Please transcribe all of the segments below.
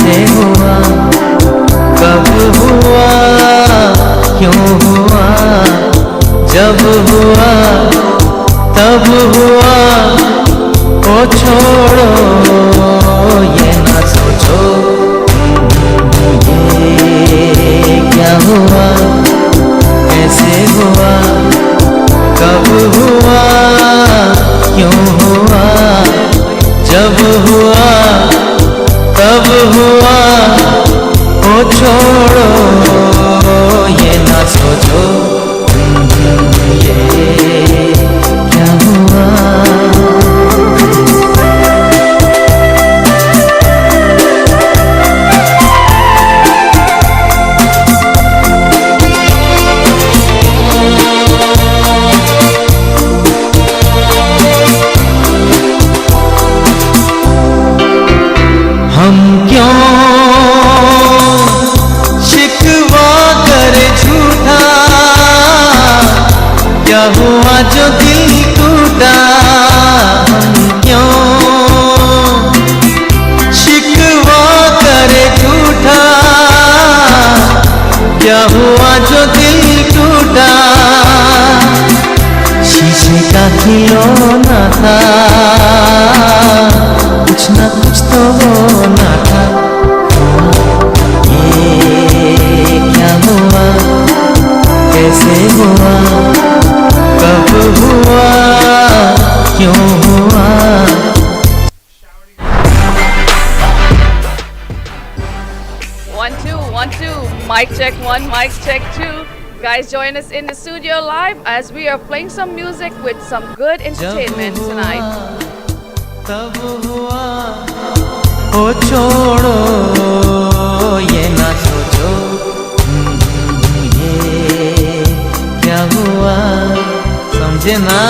कैसे हुआ, कब हुआ, क्यों हुआ, जब हुआ तब हुआ, ओ छोड़ो ये ना सोचो ये क्या हुआ, कैसे हुआ, कब हुआ, क्यों हुआ, जब हुआ तब हुआ, ओ छोड़ो ये ना सोचो ये क्या हुआ। हम क्यों शिकवा करे झूठा, क्या हुआ जो दिल टूटा। हम क्यों शिकवा करे झूठा, क्या हुआ जो दिल टूटा। शीशे का खिलौना था, कुछ ना कुछ तो होना था। ये क्या हुआ, कैसे हुआ, कब हुआ, क्यों हुआ। One, two, 1, 2. Mic check 1, mic check 2. Guys, join us in the studio live as we are playing some music with some good entertainment tonight. तब हुआ, ओ छोड़ो ये ना सोचो ये क्या हुआ, समझे ना।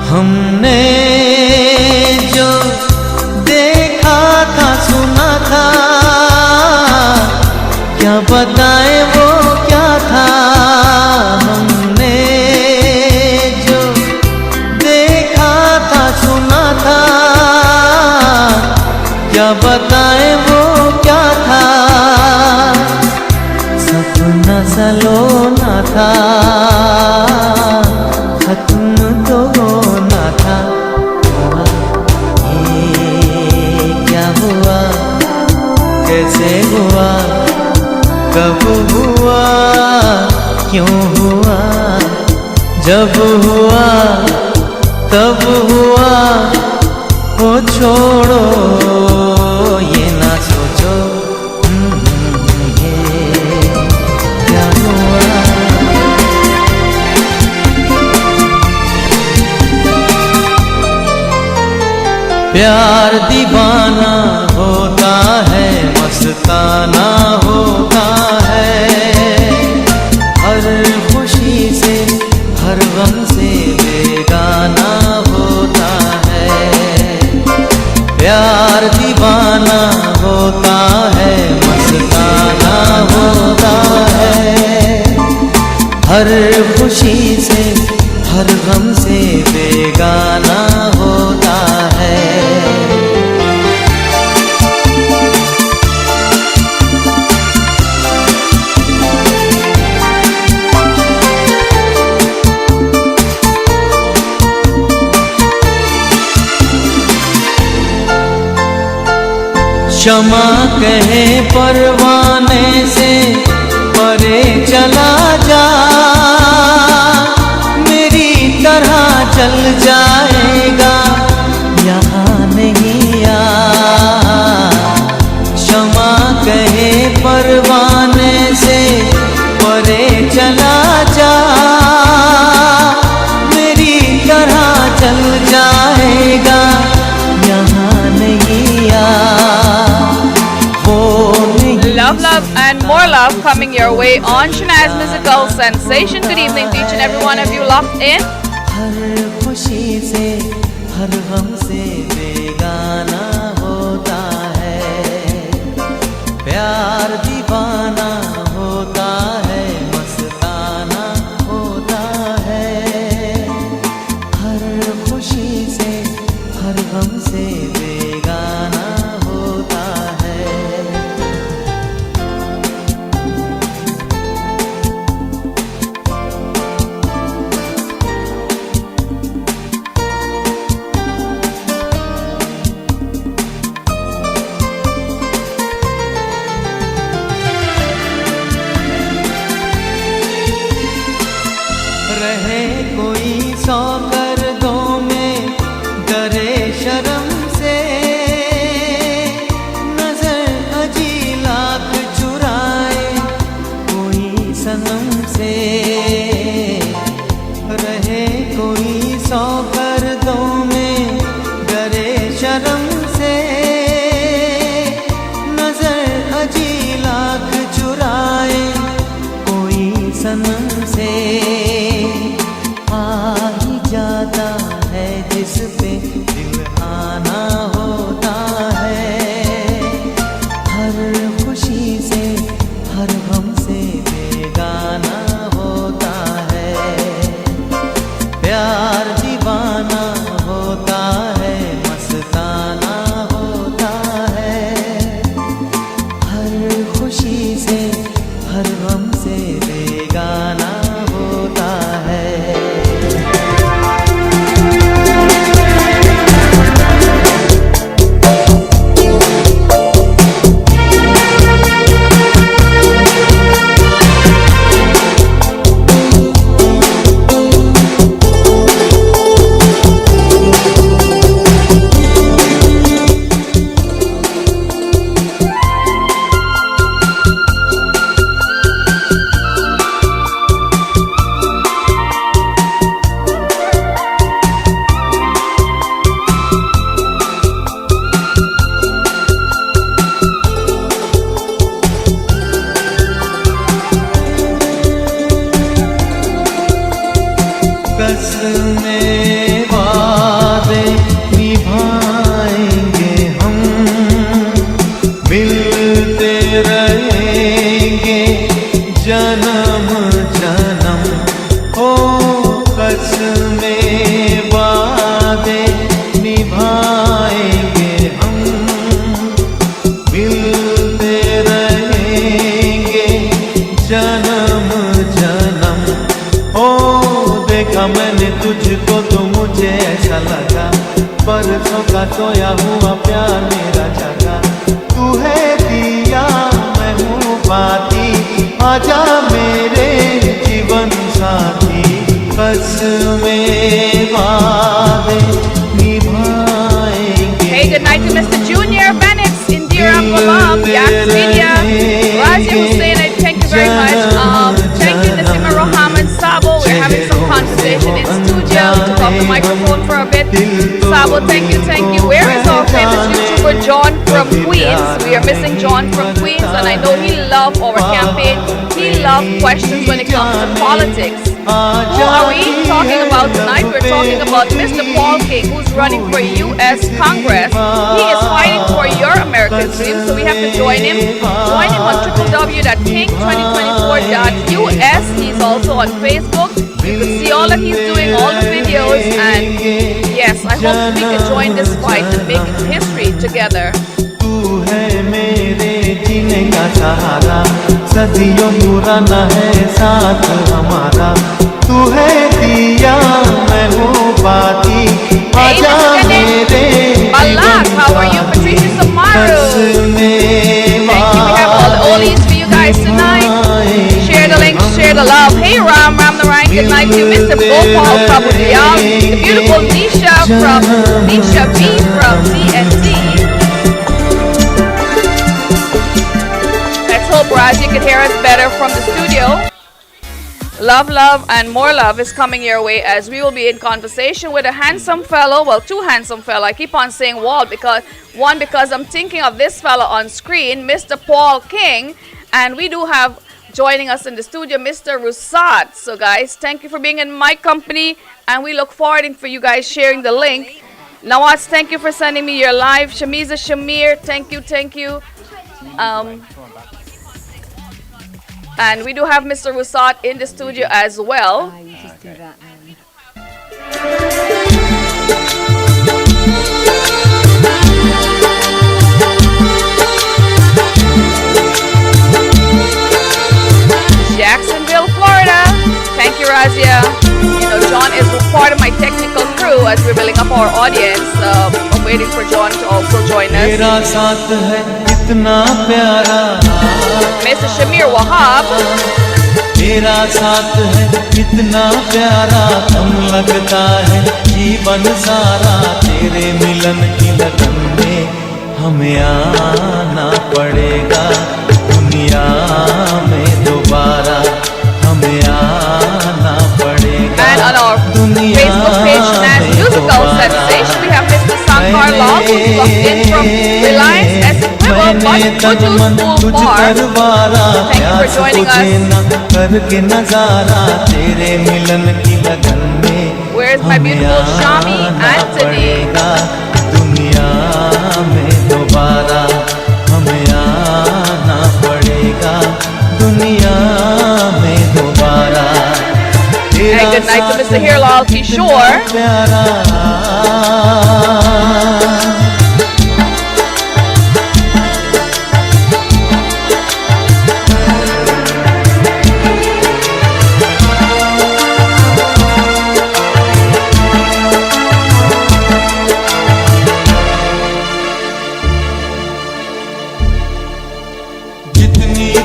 हमने जो देखा था सुना था, क्या बताएं वो क्या था। हमने जो देखा था सुना था, क्या बताएं वो क्या था। सपना सलोना था, खत्म तो होना था। ये क्या हुआ, कैसे हुआ, कब हुआ, क्यों हुआ, जब हुआ तब हुआ, ओ छोड़ो ये ना सोचो ये क्या हुआ। प्यार दीवाना होता है, मस्ताना होता है, हर खुशी से हर गम से बेगाना होता है। प्यार दीवाना होता है, मस्ताना होता है, हर खुशी से हर गम से बेगाना होता है। क्षमा कहे परवाने से परे चला जा, मेरी तरह चल जाएगा यहाँ नहीं आ। क्षमा कहे परवाने से परे चला जा, मेरी तरह चल जाएगा यहाँ नहीं आ। Love, love, and more love coming your way on Shanaz Musical Sensation. Good evening to each and every one of you locked in. हर खुशी से हर गम से बेगाना होता है, प्यार दीवाना होता है, मस्ताना होता है। हमसे बेगाना होता है। रहे कोई 100 गर्दों में डरे शर्म से, नजर अजी लाख चुराए कोई सनम से। रहे कोई 100 गर्दों में डरे शर्म से, नजर अजी लाख चुराए कोई सनम से। आ ही जाता है जिस पे दिल आना होता है, हर खुशी से हर गम से बेगाना होता है। प्यार दीवाना होता है, मस्ताना होता है, हर खुशी से हर गम से बेगाना होता है। कसमें वादे निभाएंगे हम, मिलते रहेंगे जन्म जन्म। ओ कसमें वादे निभाएंगे हम, मिलते रहेंगे जन्म जन्म। ओ देखा मैंने तुझको तो मुझे ऐसा लगा, बरसों का सोया हुआ प्यार मेरा जगा। तू है दिया मैं हूँ बाती, आजा मेरे जीवन साथी। कसमें वादे निभाएंगे। Hey, good night to Mr. Junior Bennett, Indira Kalam, Yak Media, Razi Hussein, and thank you very much. Thank you, Nasima Rohaman Sabo. We're having some conversation in studio. Took off the microphone for a bit. Sabo, thank you. Where is our famous YouTuber John from Queens? We are missing John from Queens, and I know he loved our campaign. He loved questions when it comes to politics. Who are we talking about tonight? We're talking about Mr. Paul King, who's running for U.S. Congress. He is fighting for your American dream, so we have to join him. Join him on www.king2024.us. He's also on Facebook. You can see all that he's doing, all the videos, and yes, I hope we can join this fight and make history together. तू है मेरे जीने का सहारा, सदियों पुराना है साथ हमारा। तू है दिया मैं हूँ बाती, आजा मेरे Balak, how are you? Patricia Samaru. Thank you. We have all the oldies for you guys tonight. Share the link, share the love. Hey Ram Naran, good night to you. Mr. Gopal Prabhudyal, the beautiful Nisha B from CNT. Let's hope Raji can hear us better from the studio. Love, and more love is coming your way as we will be in conversation with a handsome fellow. Well, two handsome fellow. I keep on saying because I'm thinking of this fellow on screen, Mr. Paul King, and we do have joining us in the studio, Mr. Rusat. So guys, thank you for being in my company, and we look forward for you guys sharing the link. Nawaz, thank you for sending me your live. Shamiza Shamir, thank you. And we do have Mr. Rusat in the studio as well. as we're building up our audience. I'm waiting for John to also join us. तेरा साथ है कितना प्यारा, Mr. Shamir Wahab. तेरा साथ है कितना प्यारा, हम लगता है जीवन सारा, तेरे मिलन की लगन में हमें आना पड़ेगा, दुनिया में दोबारा हमें आना पड़ेगा। And on our Facebook page, Shanaz Musical Sensation, we have Mr. Sankar Lal, who's logged in from Reliance as River Kuju School Bar. Thank you for joining us. करके नजारा तेरे मिलन की लगन में Where's my beautiful Shami Anthony? दुनिया में दोबारा हमें आना पड़ेगा, दुनिया में दोबारा। Hey, good night to Mr. Hirlal Kishore.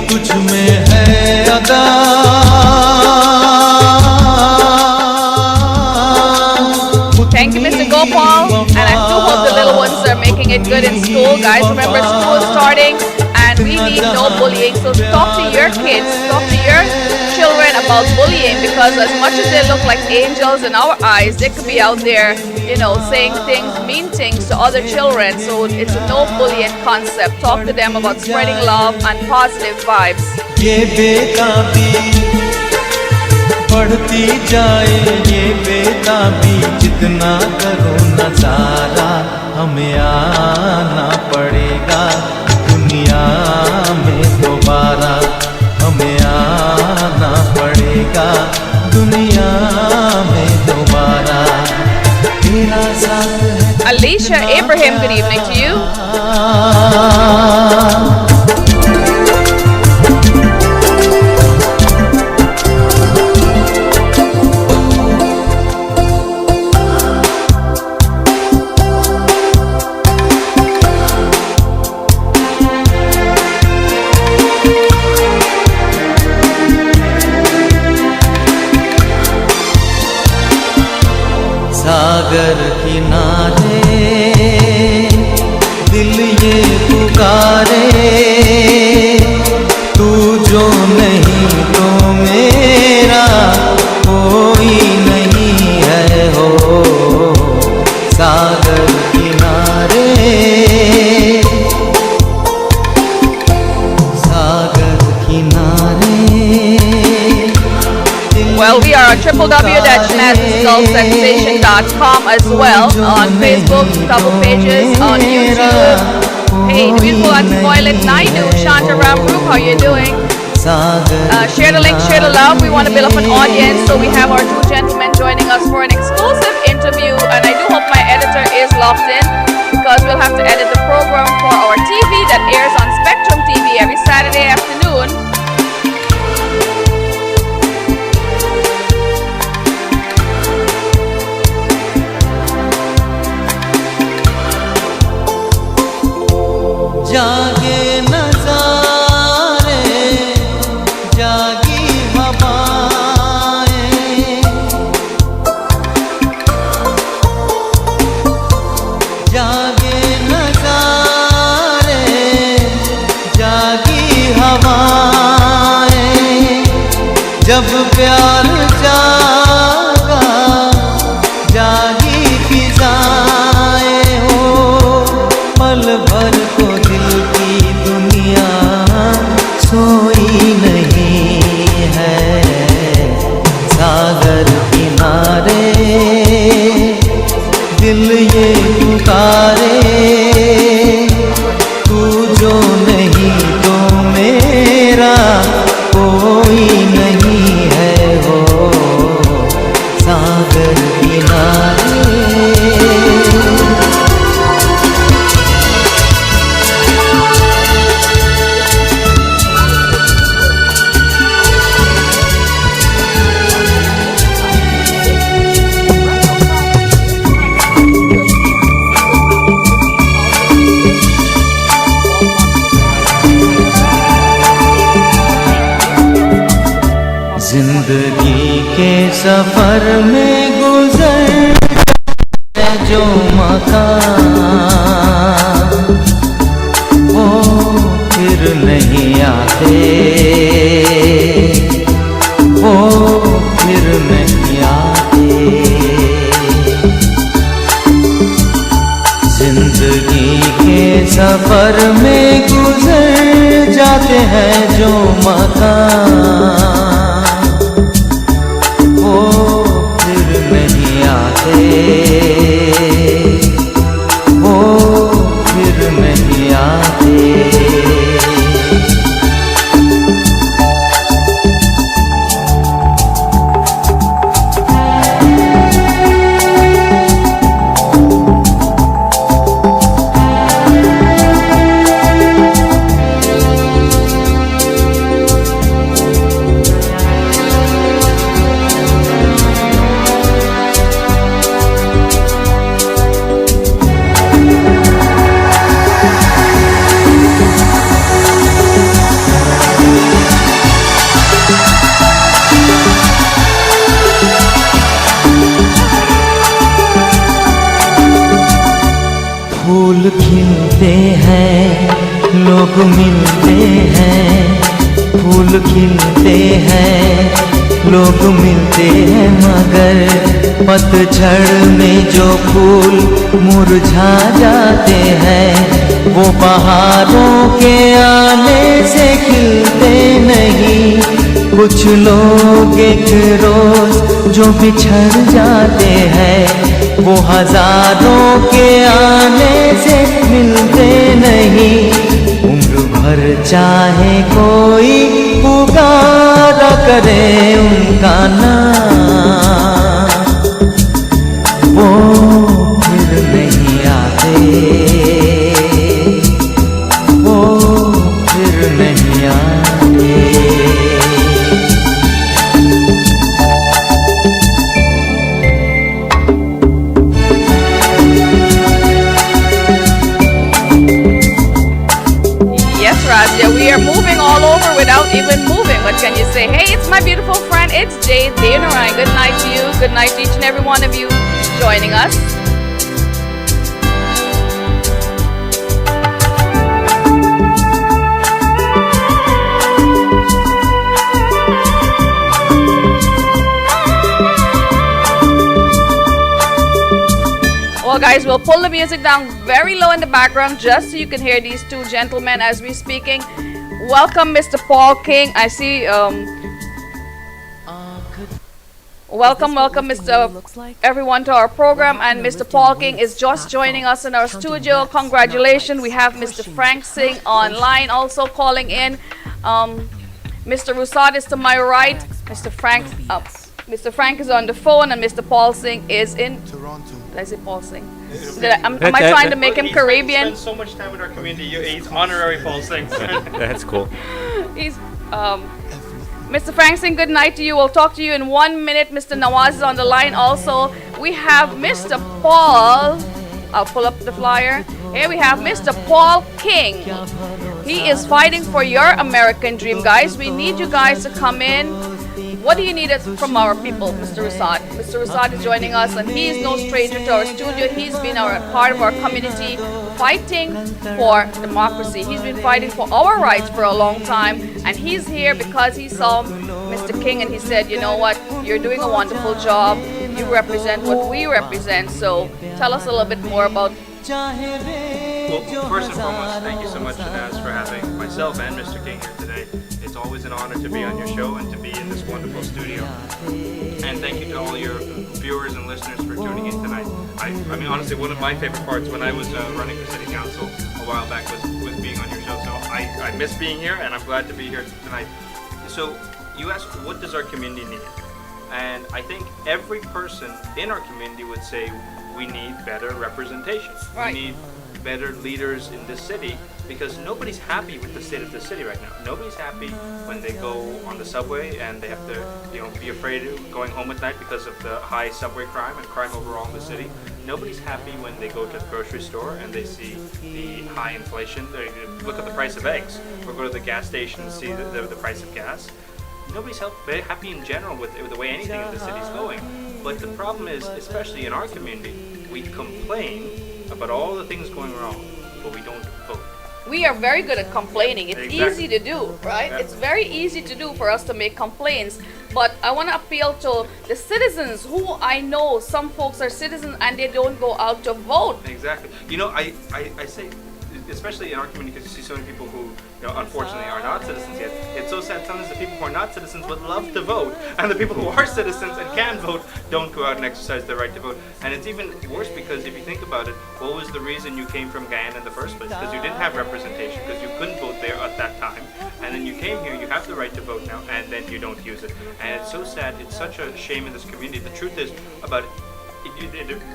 तुझ में है अदा, Thank you, Mr. Gopal, and I do hope the little ones are making it good in school. Guys, remember school is starting and we need no bullying. So talk to your kids, talk to your children about bullying, because as much as they look like angels in our eyes, they could be out there, you know, saying things, mean things to other children. So it's a no bullying concept. Talk to them about spreading love and positive vibes. ये बेताबी बढ़ती जाए, ये बेताबी जितना करो नजारा, हमें आना पड़ेगा, दुनिया में दोबारा हमें आना पड़ेगा, दुनिया में दोबारा। तेरा साथ है Alicia Abraham, good evening to you. सागर किनारे दिल ये पुकारे, तू जो नहीं तो मेरा कोई नहीं है हो। सागर किनारे, सागर किनारे। Well, we are on www.shanazmusicalsensation.com as well, on Facebook, couple pages, on YouTube. Hey, the beautiful Auntie Violet Naidu, Shantaram Group, how you doing? Share the link, share the love. We want to build up an audience, so we have our two gentlemen joining us for an exclusive interview, and I do hope my editor is locked in, because we'll have to edit the program for our TV that airs on Spectrum TV every Saturday afternoon. जागे नजारे, जागी हवाएं, जागे नजारे, जागी हवाएं, जब प्यार जागा, जागी फिजाएं हो, पल भर को दिल की दुनिया सोई नहीं है। सागर किनारे दिल ये पुकारे, तू जो नहीं तो मेरा कोई नहीं है वो। सागर किनारे, सफर में गुजर जो मकान वो फिर नहीं आते, वो फिर नहीं आते। जिंदगी के सफर में गुजर जाते हैं जो मकान वो फिर नहीं आते, वो फिर नहीं आते। फूल खिलते हैं लोग मिलते हैं, फूल खिलते हैं लोग मिलते हैं, मगर पतझड़ में जो फूल मुरझा जाते हैं वो बहारों के आने से खिलते नहीं। कुछ लोग एक रोज जो बिछड़ जाते हैं वो हजारों के आने से मिलते नहीं। उम्र भर चाहे कोई पुकारा करे उनका नाम वो फिर नहीं आते, वो फिर नहीं आते। Yeah, we are moving all over without even moving. What can you say? Hey, it's my beautiful friend. It's Jade Deonarai. Good night to you. Good night to each and every one of you joining us. Well, guys, we'll pull the music down very low in the background just so you can hear these two gentlemen as we're speaking. Welcome, Mr. Paul King. I see. Welcome, Mr. Everyone to our program. And Mr. Paul King is just joining us in our studio. Congratulations. We have Mr. Frank Singh online also calling in. Mr. Rusad is to my right. Mr. Frank is on the phone, and Mr. Paul Singh is in Toronto. Did I say Paul Singh? Am I trying to make him Caribbean? He spends so much time with our community. He's honorary Paul Singh. That's cool. He's Mr. Frank Singh, good night to you. We'll talk to you in 1 minute. Mr. Nawaz is on the line also. We have Mr. Paul. I'll pull up the flyer. Here we have Mr. Paul King. He is fighting for your American dream, guys. We need you guys to come in. What do you need from our people, Mr. Rasad? Mr. Rasad is joining us, and he is no stranger to our studio. He's been part of our community fighting for democracy. He's been fighting for our rights for a long time, and he's here because he saw Mr. King and he said, you know what, you're doing a wonderful job. You represent what we represent. So tell us a little bit more about. Well, first and foremost, thank you so much, Shanaz, for having myself and Mr. King here today. It's always an honor to be on your show and to be in this wonderful studio. And thank you to all your viewers and listeners for tuning in tonight. I mean, honestly, one of my favorite parts when I was running for City Council a while back was being on your show. So I miss being here, and I'm glad to be here tonight. So you asked, what does our community need? And I think every person in our community would say we need better representation. Right. We need better leaders in this city, because nobody's happy with the state of the city right now. Nobody's happy when they go on the subway and they have to, be afraid of going home at night because of the high subway crime and crime overall in the city. Nobody's happy when they go to the grocery store and they see the high inflation. They look at the price of eggs, or go to the gas station and see the price of gas. nobody's very happy in general with the way anything in the city's going. But the problem is, especially in our community, we complain about all the things going wrong, but we don't vote. We are very good at complaining. It's Exactly. easy to do, right? Yeah. It's very easy to do for us to make complaints. But I want to appeal to the citizens who I know, some folks are citizens and they don't go out to vote. Exactly. You know, I say, especially in our community, because you see so many people who, unfortunately are not citizens yet. It's so sad sometimes the people who are not citizens would love to vote, and the people who are citizens and can vote don't go out and exercise their right to vote. And it's even worse because if you think about it, what was the reason you came from Guyana in the first place? Because you didn't have representation, because you couldn't vote there at that time. And then you came here, you have the right to vote now, and then you don't use it. And it's so sad. It's such a shame in this community. The truth is, about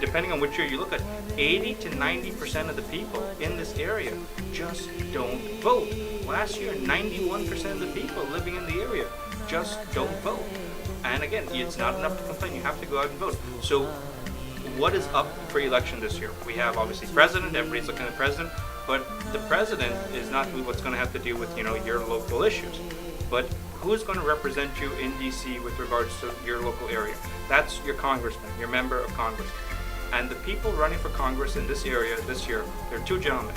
depending on which year you look at, 80 to 90% of the people in this area just don't vote. Last year, 91% of the people living in the area just don't vote. And again, it's not enough to complain. You have to go out and vote. So what is up for election this year? We have obviously president. Everybody's looking at the president. But the president is not what's going to have to do with, your local issues. But who's going to represent you in DC with regards to your local area? That's your congressman, your member of Congress. And the people running for Congress in this area this year, there are two gentlemen.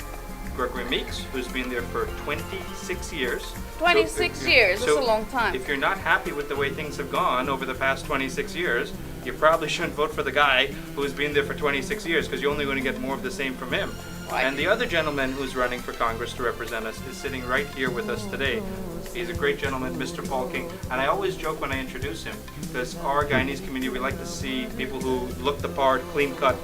Gregory Meeks, who's been there for 26 years. 26 years, that's a long time. If you're not happy with the way things have gone over the past 26 years, you probably shouldn't vote for the guy who's been there for 26 years, because you're only going to get more of the same from him. Right. And the other gentleman who's running for Congress to represent us is sitting right here with us today. He's a great gentleman, Mr. Paul King. And I always joke when I introduce him, because our Guyanese community, we like to see people who look the part, clean cut.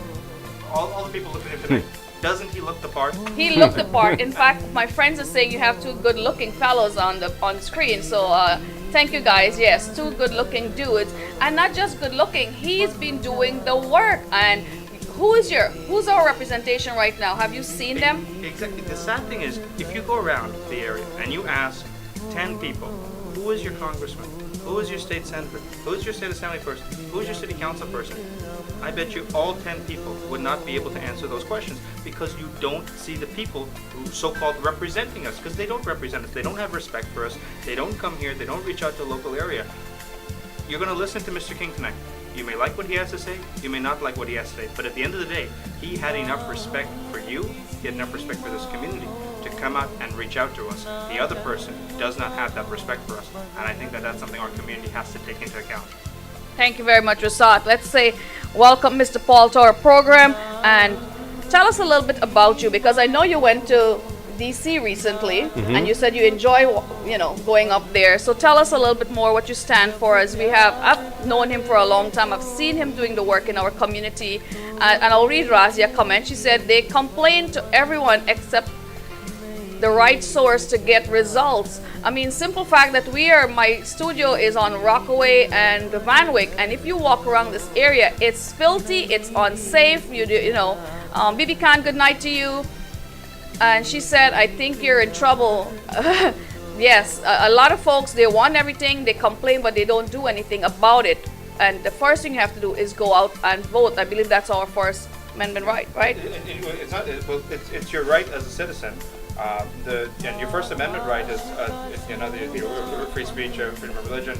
All the people looking at him tonight, doesn't he look the part? He looked the part. In fact, my friends are saying you have two good-looking fellows on the screen. So thank you guys. Yes, two good-looking dudes, and not just good-looking. He's been doing the work. And who's our representation right now? Have you seen them? Exactly. The sad thing is, if you go around the area and you ask 10 people, who is your congressman? Who is your state senator? Who is your state assembly person? Who is your city council person? I bet you all 10 people would not be able to answer those questions, because you don't see the people who so-called representing us, because they don't represent us. They don't have respect for us. They don't come here. They don't reach out to the local area. You're going to listen to Mr. King tonight. You may like what he has to say. You may not like what he has to say. But at the end of the day, he had enough respect for you. He had enough respect for this community to come out and reach out to us. The other person does not have that respect for us. And I think that that's something our community has to take into account. Thank you very much, Rasat. Let's say welcome Mr. Paul to our program, and tell us a little bit about you, because I know you went to DC recently, and you said you enjoy, going up there. So tell us a little bit more what you stand for. I've known him for a long time. I've seen him doing the work in our community, and I'll read Razia's comment. She said they complain to everyone except the right source to get results. I mean, simple fact that my studio is on Rockaway and Van Wyck, and if you walk around this area, it's filthy, it's unsafe. BB Khan, good night to you. And she said, I think you're in trouble. Yes, a lot of folks, they want everything, they complain, but they don't do anything about it. And the first thing you have to do is go out and vote. I believe that's our First Amendment right? It's your right as a citizen. And your First Amendment right is, the free speech, freedom of religion,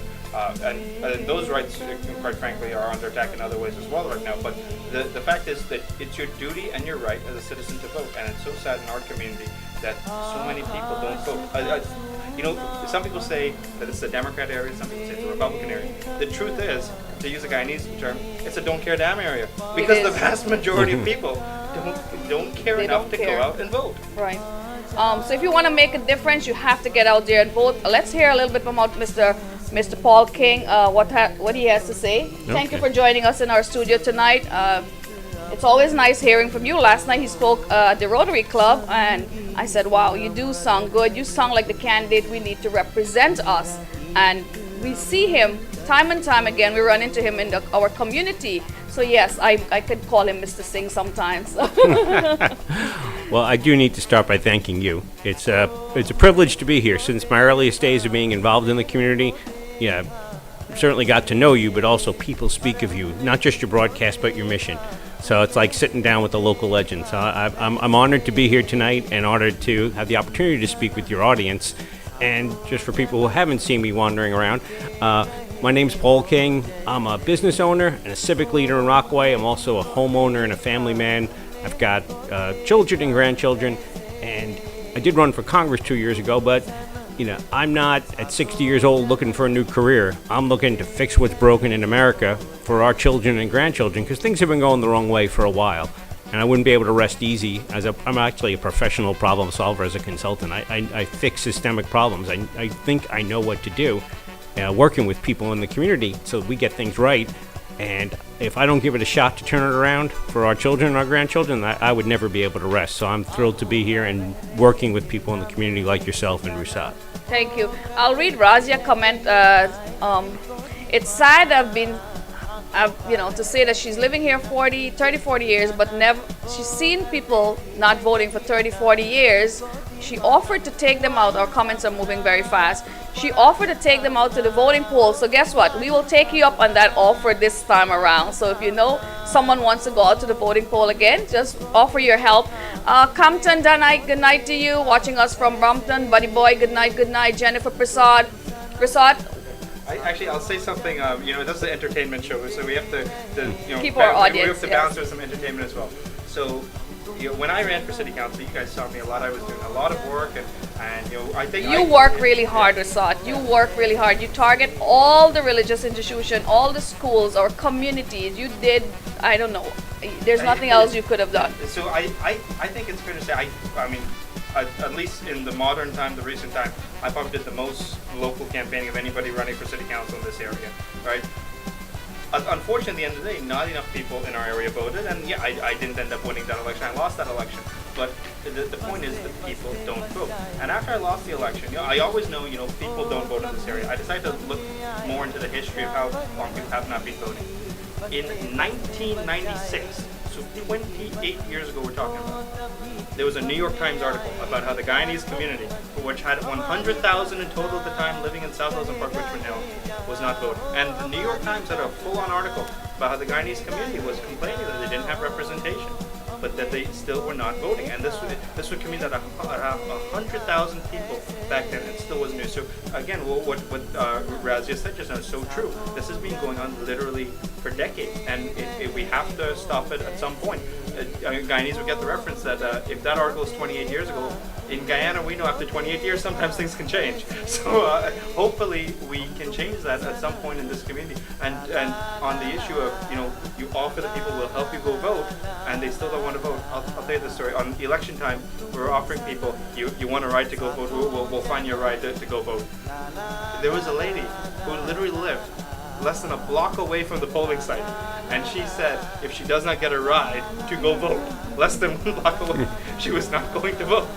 and those rights, quite frankly, are under attack in other ways as well right now. But the fact is that it's your duty and your right as a citizen to vote, and it's so sad in our community that so many people don't vote. Some people say that it's the Democrat area, some people say it's the Republican area. The truth is, to use a Guyanese term, it's a don't care damn area, because the vast majority of people don't care enough to go out and vote. Right. So if you want to make a difference, you have to get out there and vote. Let's hear a little bit about Mr. Paul King, what he has to say. Okay. Thank you for joining us in our studio tonight. It's always nice hearing from you. Last night he spoke at the Rotary Club, and I said, wow, you do sound good. You sound like the candidate we need to represent us. And we see him time and time again. We run into him in our community. So yes, I could call him Mr. Singh sometimes. Well, I do need to start by thanking you. It's a privilege to be here. Since my earliest days of being involved in the community, certainly got to know you, but also people speak of you, not just your broadcast, but your mission. So it's like sitting down with a local legend. So I'm honored to be here tonight and honored to have the opportunity to speak with your audience. And just for people who haven't seen me wandering around, my name's Paul King. I'm a business owner and a civic leader in Rockaway. I'm also a homeowner and a family man. I've got children and grandchildren, and I did run for Congress 2 years ago, but I'm not at 60 years old looking for a new career. I'm looking to fix what's broken in America for our children and grandchildren, because things have been going the wrong way for a while. And I wouldn't be able to rest easy. I'm actually a professional problem solver as a consultant. I fix systemic problems. I think I know what to do, working with people in the community so we get things right. And if I don't give it a shot to turn it around for our children and our grandchildren, I would never be able to rest. So I'm thrilled to be here and working with people in the community like yourself and Rusat. Thank you. I'll read Razia comment. It's sad to say that she's living here 30, 40 years, but she's seen people not voting for 30, 40 years. She offered to take them out. Our comments are moving very fast. She offered to take them out to the voting poll. So guess what? We will take you up on that offer this time around. So if you know someone wants to go out to the voting poll again, just offer your help. Compton Danite, good night to you. Watching us from Brompton. Buddy Boy, good night, good night. Jennifer Prasad. I'll say something. This is an entertainment show, so we have to keep our audience. We have to balance with some entertainment as well. So, when I ran for city council, you guys saw me a lot. I was doing a lot of work, and I think you work really hard, Rasad. You work really hard. You target all the religious institutions, all the schools, our communities. You did. I don't know. There's nothing else you could have done. So I think it's fair to say at least in the modern time, the recent time, I probably did the most local campaigning of anybody running for city council in this area, right? Unfortunately, at the end of the day, not enough people in our area voted, and yeah, I didn't end up winning that election. I lost that election, but the point is that people don't vote. And after I lost the election, I always know, people don't vote in this area. I decided to look more into the history of how long people have not been voting. In 1996, so 28 years ago we're talking about, there was a New York Times article about how the Guyanese community, which had 100,000 in total at the time living in South Wilson Park, Richmond Hill, was not voting. And the New York Times had a full-on article about how the Guyanese community was complaining that they didn't have representation, but that they still were not voting. And this would mean that 100,000 people back then, it still wasn't new. So again, what Razia said just now is so true. This has been going on literally for decades, and we have to stop it at some point. Guyanese would get the reference that if that article is 28 years ago, in Guyana we know after 28 years sometimes things can change. So hopefully we can change that at some point in this community. And on the issue of you offer the people who will help you go vote, and they still don't want to vote. I'll tell you the story. On election time, we were offering people, you want a right to go vote, we'll find you a right to go vote. There was a lady who literally lived less than a block away from the polling site, and she said if she does not get a ride to go vote less than 1 block away, she was not going to vote.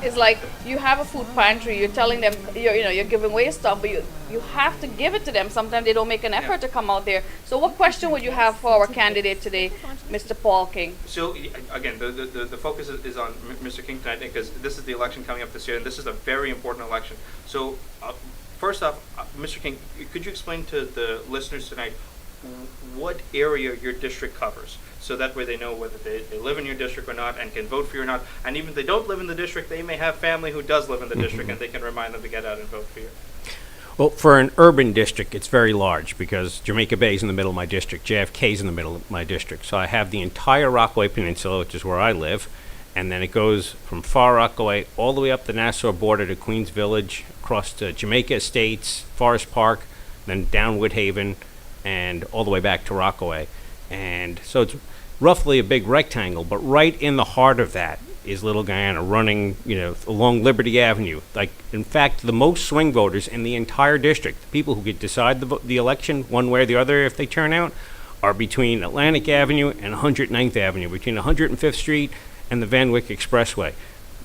It's like you have a food pantry, you're telling them you're giving away stuff, but you have to give it to them. Sometimes they don't make an effort to come out there. So what question would you have for our candidate today, Mr. Paul King? So again, the focus is on Mr. King tonight, because this is the election coming up this year, and this is a very important election. So first off, Mr. King, could you explain to the listeners tonight what area your district covers, so that way they know whether they live in your district or not and can vote for you or not. And even if they don't live in the district, they may have family who does live in the district, and they can remind them to get out and vote for you. Well, for an urban district, it's very large because Jamaica Bay is in the middle of my district, JFK is in the middle of my district. So I have the entire Rockaway Peninsula, which is where I live, and then it goes from Far Rockaway all the way up the Nassau border to Queens Village, across to Jamaica Estates, Forest Park, then down Woodhaven, and all the way back to Rockaway. And so it's roughly a big rectangle, but right in the heart of that is Little Guyana, running, along Liberty Avenue. Like, in fact, the most swing voters in the entire district, the people who could decide the election one way or the other if they turn out, are between Atlantic Avenue and 109th Avenue, between 105th Street and the Van Wyck Expressway.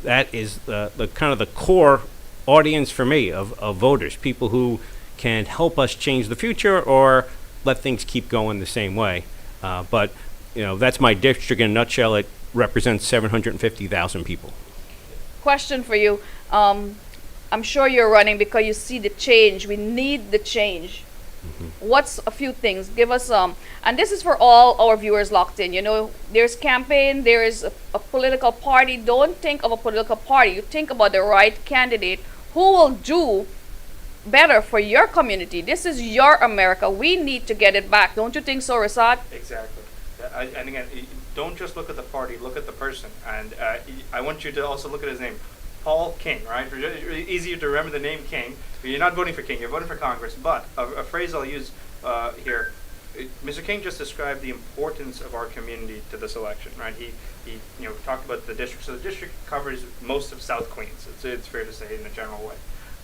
That is the kind of the core audience for me of voters, people who can help us change the future or let things keep going the same way. But that's my district in a nutshell. It represents 750,000 people. Question for you. I'm sure you're running because you see the change. We need the change. Mm-hmm. What's a few things? Give us and this is for all our viewers locked in. There's campaign, there is a political party. Don't think of a political party. You think about the right candidate who will do better for your community. This is your America. We need to get it back. Don't you think so, Rasad? Exactly. And again, don't just look at the party, look at the person. And I want you to also look at his name, Paul King, right? Easier to remember the name King. You're not voting for King, you're voting for Congress. But a phrase I'll use here, Mr. King just described the importance of our community to this election, right? He talked about the district. So the district covers most of South Queens. It's fair to say in a general way.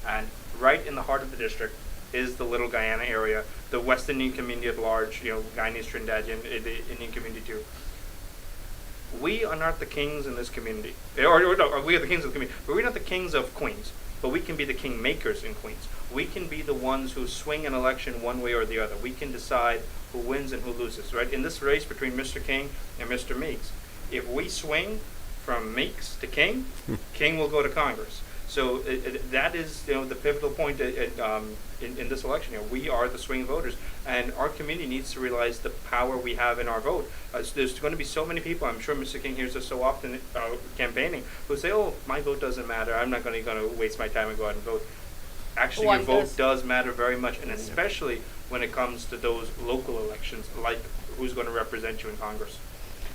And right in the heart of the district is the Little Guyana area, the West Indian community at large, Guyanese, Trinidadian, the Indian community too. We are not the kings in this community, or no, we are the kings of the community, but we're not the kings of Queens, but we can be the king makers in Queens. We can be the ones who swing an election one way or the other. We can decide who wins and who loses, right? In this race between Mr. King and Mr. Meeks, if we swing from Meeks to King, King will go to Congress. So that is, the pivotal point in this election. We are the swing voters, and our community needs to realize the power we have in our vote. There's going to be so many people. I'm sure Mr. King hears this so often campaigning, who say, "Oh, my vote doesn't matter. I'm not going to waste my time and go out and vote." Actually, your vote does matter very much, and especially when it comes to those local elections, like who's going to represent you in Congress.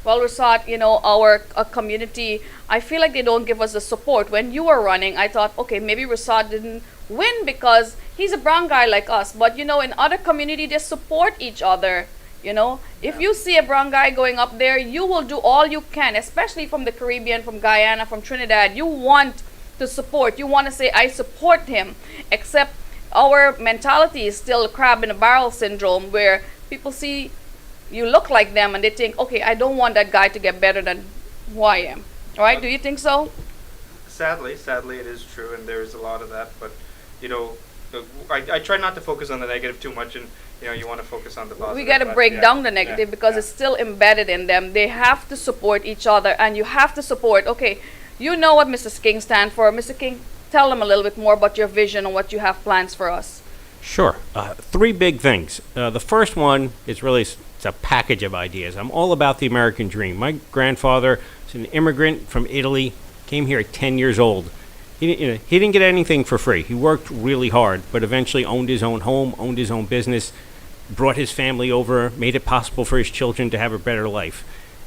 Well, Rasad, our community, I feel like they don't give us the support. When you were running, I thought, okay, maybe Rasad didn't win because he's a brown guy like us. But, in other community, they support each other. If you see a brown guy going up there, you will do all you can, especially from the Caribbean, from Guyana, from Trinidad. You want to support. You want to say, I support him. Except our mentality is still crab in a barrel syndrome, where people see you look like them and they think, okay, I don't want that guy to get better than who I am. All right? Do you think so? Sadly, it is true, and there's a lot of that. But, I try not to focus on the negative too much, and, you want to focus on the positive. We got to break down the negative because it's still embedded in them. They have to support each other, and you have to support, okay, you know what Mr. King stands for. Mr. King, tell them a little bit more about your vision and what you have plans for us. Sure. Three big things. The first one is really it's a package of ideas. I'm all about the American dream. My grandfather was an immigrant from Italy, came here at 10 years old. He didn't get anything for free. He worked really hard, but eventually owned his own home, owned his own business, brought his family over, made it possible for his children to have a better life.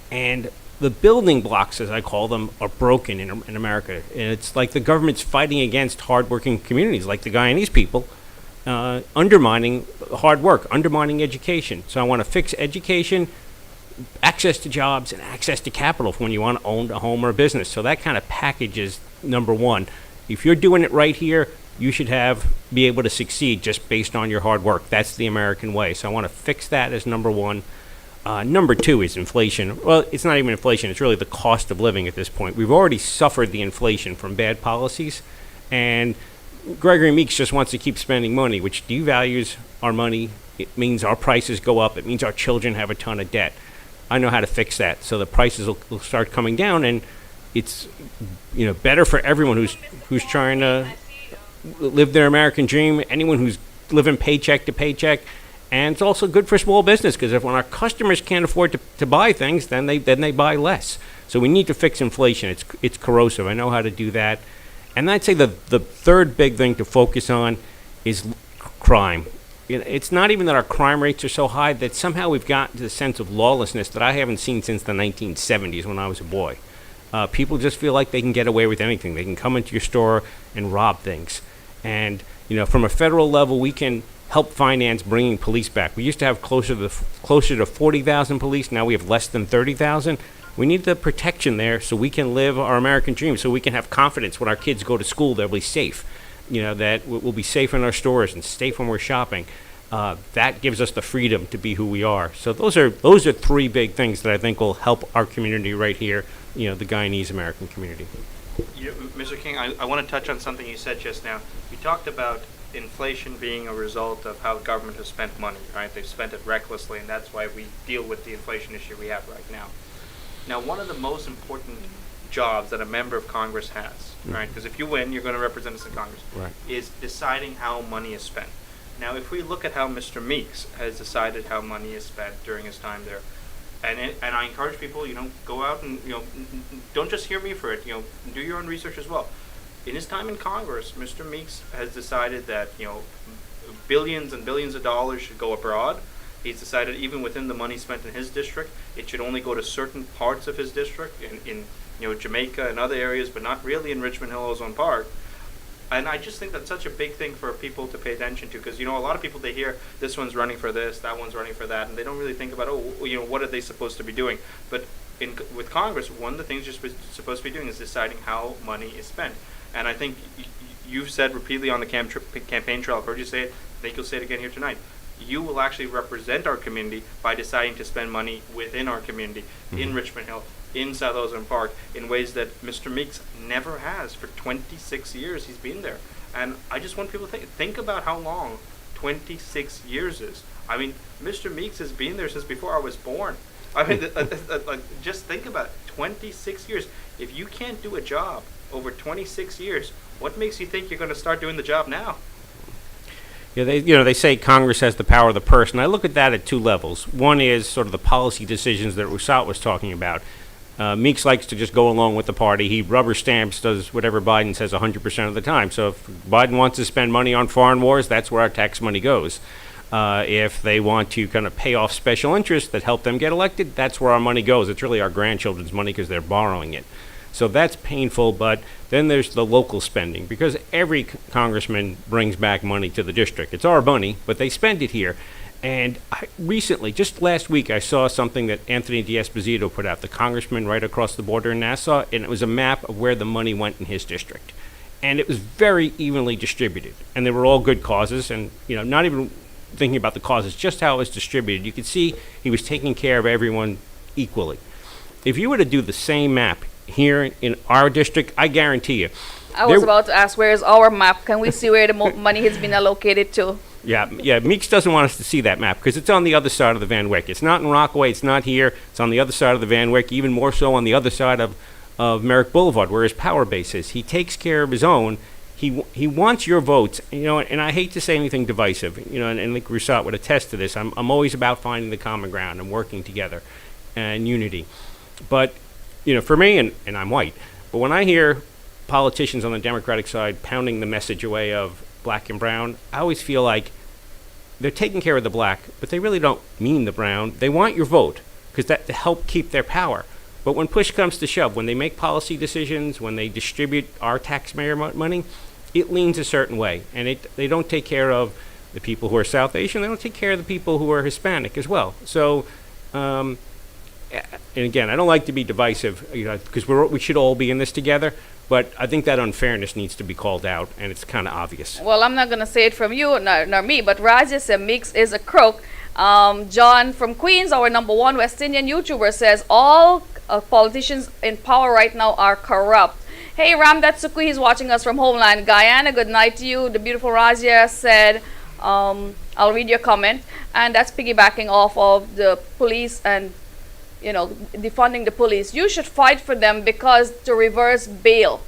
And the building blocks, as I call them, are broken in America. And it's like the government's fighting against hardworking communities like the Guyanese people, undermining hard work, undermining education. So I want to fix education, access to jobs, and access to capital for when you want to own a home or a business. So that kind of package is number one. If you're doing it right here, you should be able to succeed just based on your hard work. That's the American way. So I want to fix that as number one. Number two is inflation. Well, it's not even inflation. It's really the cost of living at this point. We've already suffered the inflation from bad policies, and Gregory Meeks just wants to keep spending money, which devalues our money. It means our prices go up. It means our children have a ton of debt. I know how to fix that, so the prices will start coming down, and it's better for everyone who's trying to live their American dream. Anyone who's living paycheck to paycheck, and it's also good for small business because when our customers can't afford to buy things, then they buy less. So we need to fix inflation. It's corrosive. I know how to do that. And I'd say the third big thing to focus on is crime. It's not even that our crime rates are so high, that somehow we've gotten to the sense of lawlessness that I haven't seen since the 1970s when I was a boy. People just feel like they can get away with anything. They can come into your store and rob things. And, from a federal level, we can help finance bringing police back. We used to have closer to 40,000 police. Now we have less than 30,000. We need the protection there so we can live our American dream, so we can have confidence when our kids go to school they'll be safe, that we'll be safe in our stores and safe when we're shopping. That gives us the freedom to be who we are. So those are three big things that I think will help our community right here, the Guyanese American community. Mr. King, I want to touch on something you said just now. You talked about inflation being a result of how government has spent money, right? They've spent it recklessly, and that's why we deal with the inflation issue we have right now. Now, one of the most important jobs that a member of Congress has, right, because if you win, you're going to represent us in Congress, right, is deciding how money is spent. Now, if we look at how Mr. Meeks has decided how money is spent during his time there, and I encourage people, go out and, don't just hear me for it, do your own research as well. in his time in Congress, Mr. Meeks has decided that, billions and billions of dollars should go abroad. He's decided even within the money spent in his district, it should only go to certain parts of his district in Jamaica and other areas, but not really in Richmond Hill Ozone Park. And I just think that's such a big thing for people to pay attention to, because a lot of people, they hear this one's running for this, that one's running for that, and they don't really think about what are they supposed to be doing. But with Congress, one of the things you're supposed to be doing is deciding how money is spent. And I think you've said repeatedly on the campaign trail, I've heard you say it, I think you'll say it again here tonight, you will actually represent our community by deciding to spend money within our community, in Richmond Hill, in South Ozone Park, in ways that Mr. Meeks never has. For 26 years he's been there. And I just want people to think about how long 26 years is. I mean, Mr. Meeks has been there since before I was born. I mean, just think about it, 26 years. If you can't do a job over 26 years, what makes you think you're going to start doing the job now? Yeah, they say Congress has the power of the purse, and I look at that at two levels. One is sort of the policy decisions that Rousseau was talking about. Meeks likes to just go along with the party. He rubber stamps, does whatever Biden says 100% of the time. So if Biden wants to spend money on foreign wars, that's where our tax money goes. If they want to kind of pay off special interests that help them get elected, that's where our money goes. It's really our grandchildren's money because they're borrowing it. So that's painful, but then there's the local spending, because every congressman brings back money to the district. It's our money, but they spend it here. And recently, just last week, I saw something that Anthony D'Esposito put out, the congressman right across the border in Nassau, and it was a map of where the money went in his district. And it was very evenly distributed, and they were all good causes, and not even thinking about the causes, just how it was distributed. You could see he was taking care of everyone equally. If you were to do the same map here in our district, I guarantee you. I was about to ask, where is our map? Can we see where the money has been allocated to? Yeah. Meeks doesn't want us to see that map because it's on the other side of the Van Wyck. It's not in Rockaway. It's not here. It's on the other side of the Van Wyck, even more so on the other side of Merrick Boulevard, where his power base is. He takes care of his own. He wants your votes, and I hate to say anything divisive, and I think Rousseau would attest to this. I'm always about finding the common ground and working together and unity. But for me, and I'm white, but when I hear politicians on the Democratic side pounding the message away of black and brown, I always feel like they're taking care of the black, but they really don't mean the brown. They want your vote because that to help keep their power. But when push comes to shove, when they make policy decisions, when they distribute our taxpayer money, it leans a certain way, and they don't take care of the people who are South Asian. They don't take care of the people who are Hispanic as well. So. And again, I don't like to be divisive, because we should all be in this together. But I think that unfairness needs to be called out, and it's kind of obvious. Well, I'm not going to say it from you, nor me, but Raja said Meeks is a crook. John from Queens, our #1 West Indian YouTuber, says all politicians in power right now are corrupt. Hey, Ramdat Sukui, he's watching us from Homeland, Guyana. Good night to you. The beautiful Raja said, I'll read your comment. And that's piggybacking off of the police and defunding the police. You should fight for them because to reverse bail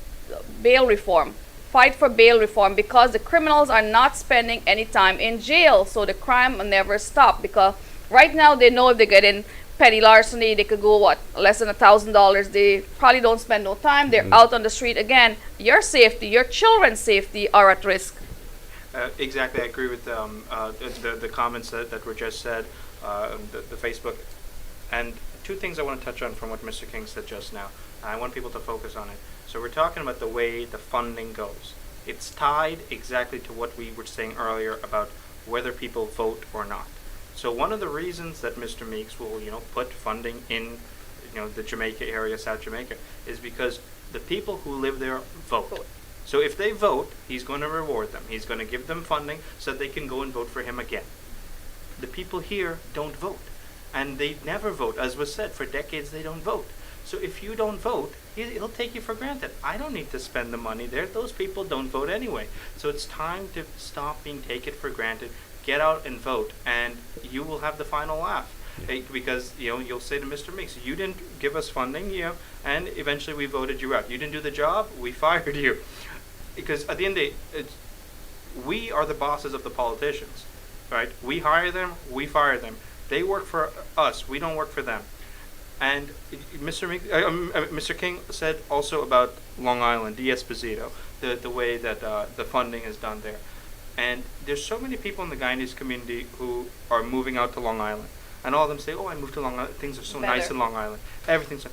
reform. Fight for bail reform because the criminals are not spending any time in jail. So the crime will never stop, because right now they know if they get in petty larceny, they could go, less than $1,000. They probably don't spend no time. They're out on the street again. Your safety, your children's safety are at risk. Exactly. I agree with the comments that were just said, the Facebook. And two things I want to touch on from what Mr. King said just now. I want people to focus on it. So we're talking about the way the funding goes. It's tied exactly to what we were saying earlier about whether people vote or not. So one of the reasons that Mr. Meeks will, put funding in, the Jamaica area, South Jamaica, is because the people who live there vote. So if they vote, he's going to reward them. He's going to give them funding so they can go and vote for him again. The people here don't vote. And they never vote. As was said, for decades they don't vote. So if you don't vote, he'll take you for granted. I don't need to spend the money there. Those people don't vote anyway. So it's time to stop being taken for granted. Get out and vote, and you will have the final laugh. Because you'll say to Mr. Meeks, you didn't give us funding, and eventually we voted you out. You didn't do the job, we fired you. Because at the end of the day, we are the bosses of the politicians, right? We hire them, we fire them. They work for us. We don't work for them. And Mr. King said also about Long Island, D'Esposito, the way that the funding is done there. And there's so many people in the Guyanese community who are moving out to Long Island, and all of them say, "Oh, I moved to Long Island. Things are so nice in Long Island. Everything's."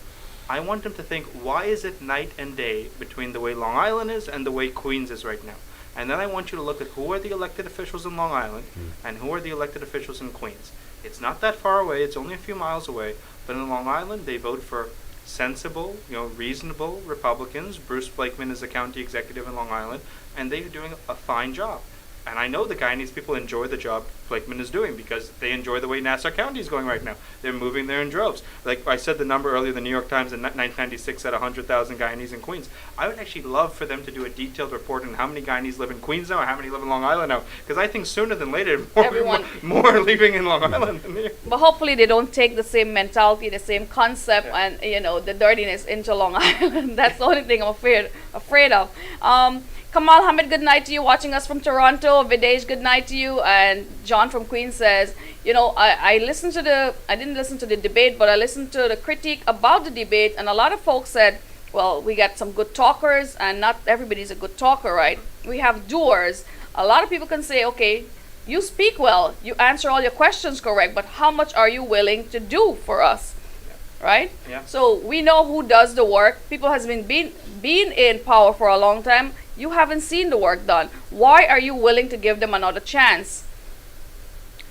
I want them to think, why is it night and day between the way Long Island is and the way Queens is right now? And then I want you to look at who are the elected officials in Long Island and who are the elected officials in Queens. It's not that far away. It's only a few miles away. But in Long Island, they vote for sensible, reasonable Republicans. Bruce Blakeman is the county executive in Long Island, and they are doing a fine job. And I know the Guyanese people enjoy the job Blakeman is doing because they enjoy the way Nassau County is going right now. They're moving there in droves. Like I said the number earlier, the New York Times in 1996 said 100,000 Guyanese in Queens. I would actually love for them to do a detailed report on how many Guyanese live in Queens now or how many live in Long Island now. Because I think sooner than later, more are leaving in Long Island than here. But hopefully they don't take the same mentality, the same concept, and the dirtiness into Long Island. That's the only thing I'm afraid of. Kamal Hamid, good night to you, watching us from Toronto. Videsh, good night to you. And John from Queens says, I didn't listen to the debate, but I listened to the critique about the debate, and a lot of folks said, well, we got some good talkers, and not everybody's a good talker, right? We have doers. A lot of people can say, okay, you speak well, you answer all your questions correct, but how much are you willing to do for us? Right? Yeah. So we know who does the work. People has been in power for a long time. You haven't seen the work done. Why are you willing to give them another chance?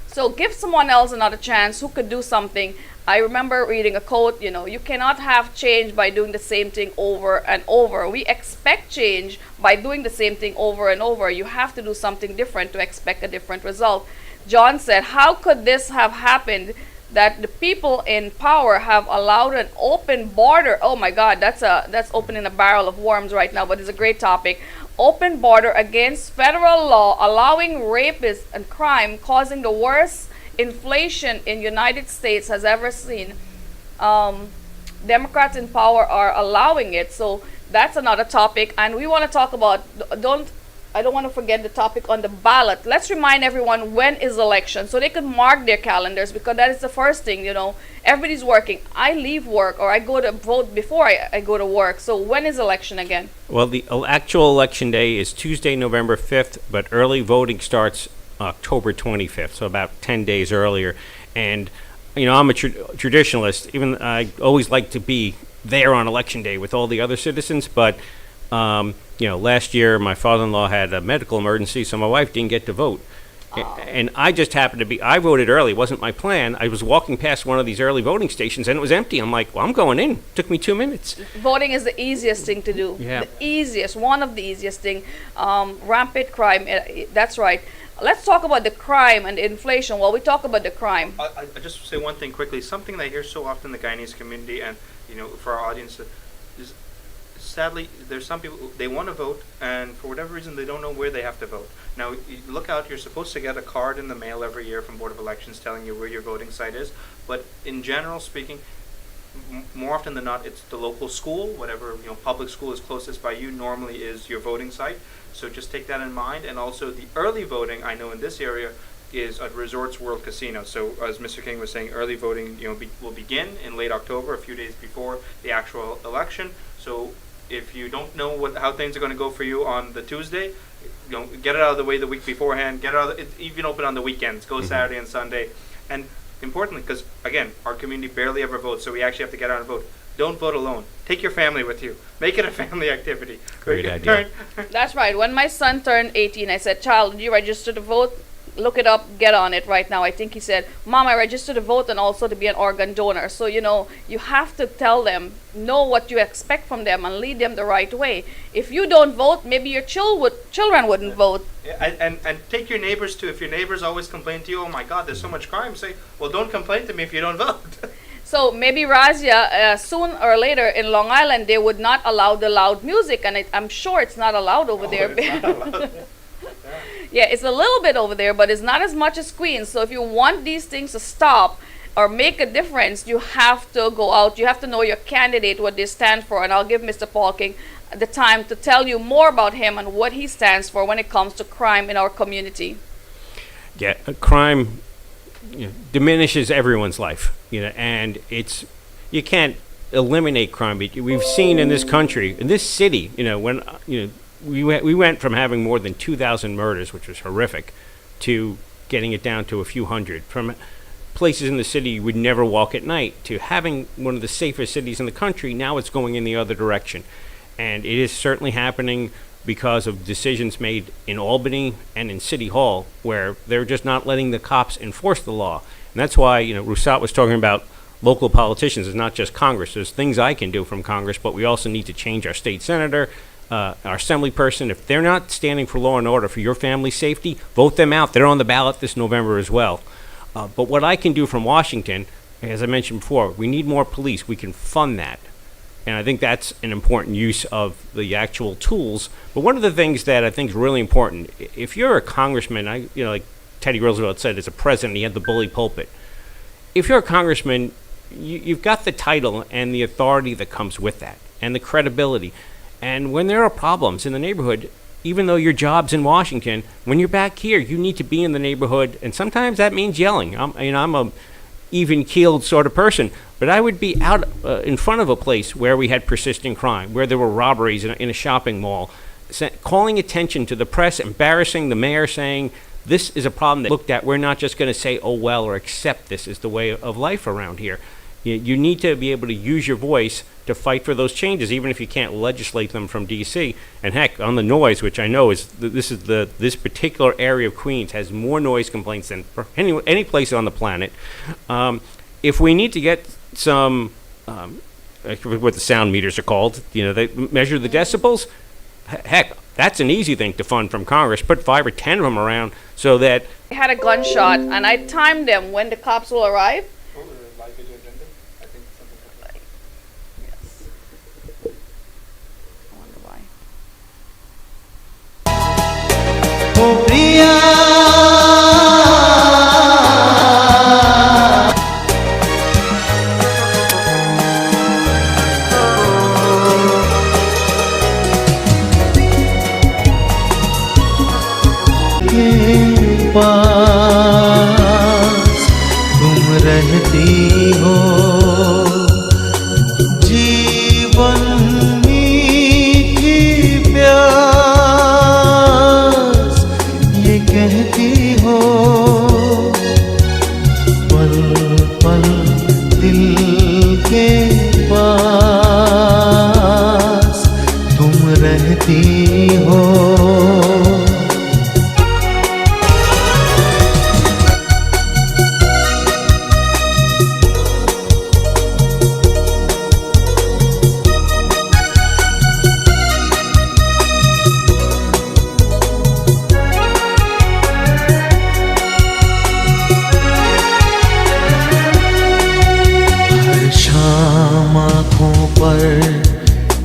So give someone else another chance who could do something. I remember reading a quote, you cannot have change by doing the same thing over and over. We expect change by doing the same thing over and over. You have to do something different to expect a different result. John said, how could this have happened? That the people in power have allowed an open border. Oh my God, that's opening a barrel of worms right now, but it's a great topic. Open border against federal law, allowing rapists and crime, causing the worst inflation in United States has ever seen. Democrats in power are allowing it. So that's another topic, and we want to talk about. I don't want to forget the topic on the ballot. Let's remind everyone when is election so they can mark their calendars, because that is the first thing, everybody's working. I leave work or I go to vote before I go to work. So when is election again? Well, the actual election day is Tuesday, November 5th, but early voting starts October 25th, so about 10 days earlier. And, I'm a traditionalist. Even I always like to be there on election day with all the other citizens, but last year my father-in-law had a medical emergency, so my wife didn't get to vote. And I just happened to I voted early. It wasn't my plan. I was walking past one of these early voting stations, and it was empty. I'm like, well, I'm going in. It took me 2 minutes. Voting is the easiest thing to do. Yeah. The easiest, one of the easiest thing. Rampant crime, that's right. Let's talk about the crime and the inflation while we talk about the crime. I just say one thing quickly. Something that I hear so often in the Guyanese community, and for our audience, is sadly there's some people, they want to vote, and for whatever reason they don't know where they have to vote. Now, you look out. You're supposed to get a card in the mail every year from Board of Elections telling you where your voting site is. But in general speaking, more often than not, it's the local school, whatever public school is closest by you. Normally is your voting site. So just take that in mind. And also the early voting, I know in this area, is at Resorts World Casino. So as Mr. King was saying, early voting will begin in late October, a few days before the actual election. So if you don't know how things are going to go for you on the Tuesday, get it out of the way the week beforehand. Get it out. It's even open on the weekends. Go Saturday and Sunday. And importantly, because again, our community barely ever votes, so we actually have to get out and vote. Don't vote alone. Take your family with you. Make it a family activity. Great idea. That's right. When my son turned 18, I said, "Child, did you register to vote? Look it up, get on it right now." I think he said, "Mom, I registered to vote and also to be an organ donor." So, you have to tell them, know what you expect from them and lead them the right way. If you don't vote, maybe your children wouldn't vote. And take your neighbors too. If your neighbors always complain to you, "Oh my God, there's so much crime," say, "Well, don't complain to me if you don't vote." So maybe Razia, soon or later in Long Island, they would not allow the loud music, and I'm sure it's not allowed over there. It's not allowed. Yeah, it's a little bit over there, but it's not as much as Queens. So if you want these things to stop or make a difference, you have to go out. You have to know your candidate, what they stand for. And I'll give Mr. Paul King the time to tell you more about him and what he stands for when it comes to crime in our community. Yeah, crime diminishes everyone's life, and you can't eliminate crime. But we've seen in this country, in this city, when we went from having more than 2,000 murders, which was horrific, to getting it down to a few hundred. From places in the city you would never walk at night to having one of the safest cities in the country, now it's going in the other direction. And it is certainly happening because of decisions made in Albany and in City Hall, where they're just not letting the cops enforce the law. And that's why, Rousat was talking about local politicians. It's not just Congress. There's things I can do from Congress, but we also need to change our state senator, our assembly person. If they're not standing for law and order, for your family's safety, vote them out. They're on the ballot this November as well. But what I can do from Washington, as I mentioned before, we need more police. We can fund that. And I think that's an important use of the actual tools. But one of the things that I think is really important, if you're a congressman, like Teddy Roosevelt said, as a president, he had the bully pulpit. If you're a congressman, you've got the title and the authority that comes with that, and the credibility. And when there are problems in the neighborhood, even though your job's in Washington, when you're back here, you need to be in the neighborhood, and sometimes that means yelling. I'm a even-keeled sort of person, but I would be out in front of a place where we had persistent crime, where there were robberies in a shopping mall, calling attention to the press, embarrassing the mayor, saying, this is a problem that looked at. We're not just going to say, oh, well, or accept this is the way of life around here. You need to be able to use your voice to fight for those changes, even if you can't legislate them from D.C. And heck, on the noise, which I know is this particular area of Queens has more noise complaints than any place on the planet. If we need to get some, what the sound meters are called, they measure the decibels. Heck, that's an easy thing to fund from Congress. Put 5 or 10 of them around so that. I had a gunshot, and I timed them when the cops will arrive. ओ प्रिया के पास तुम रहती हो जीवन कहती हो पल पल दिल के पास तुम रहती हो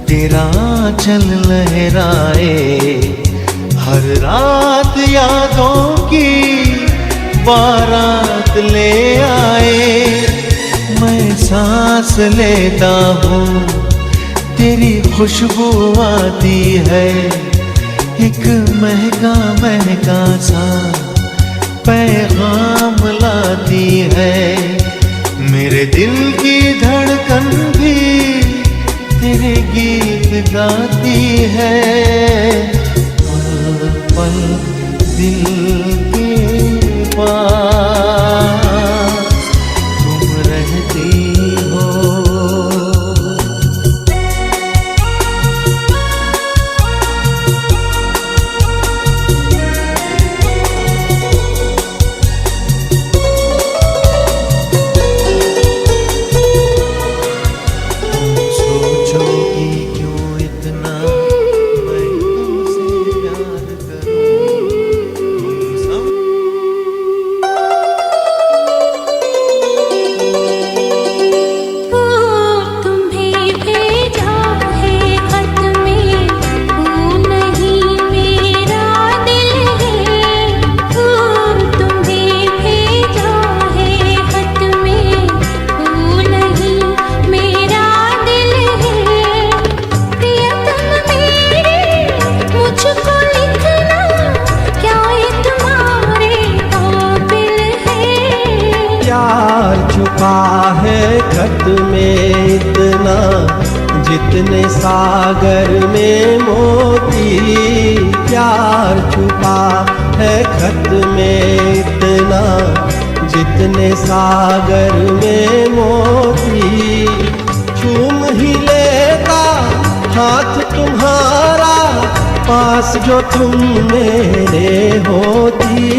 तेरा चल लहराए हर रात यादों की बारात ले आए मैं सांस लेता हूँ तेरी खुशबू आती है एक महका महका सा पैगाम लाती है मेरे दिल की धड़कन भी तेरे गीत गाती है पल पल दिल के पास तुम रहती हो खत में इतना जितने सागर में मोती जगत में इतना जितने सागर में मोती, चूम ही लेता हाथ तुम्हारा पास जो तुम मेरे होती।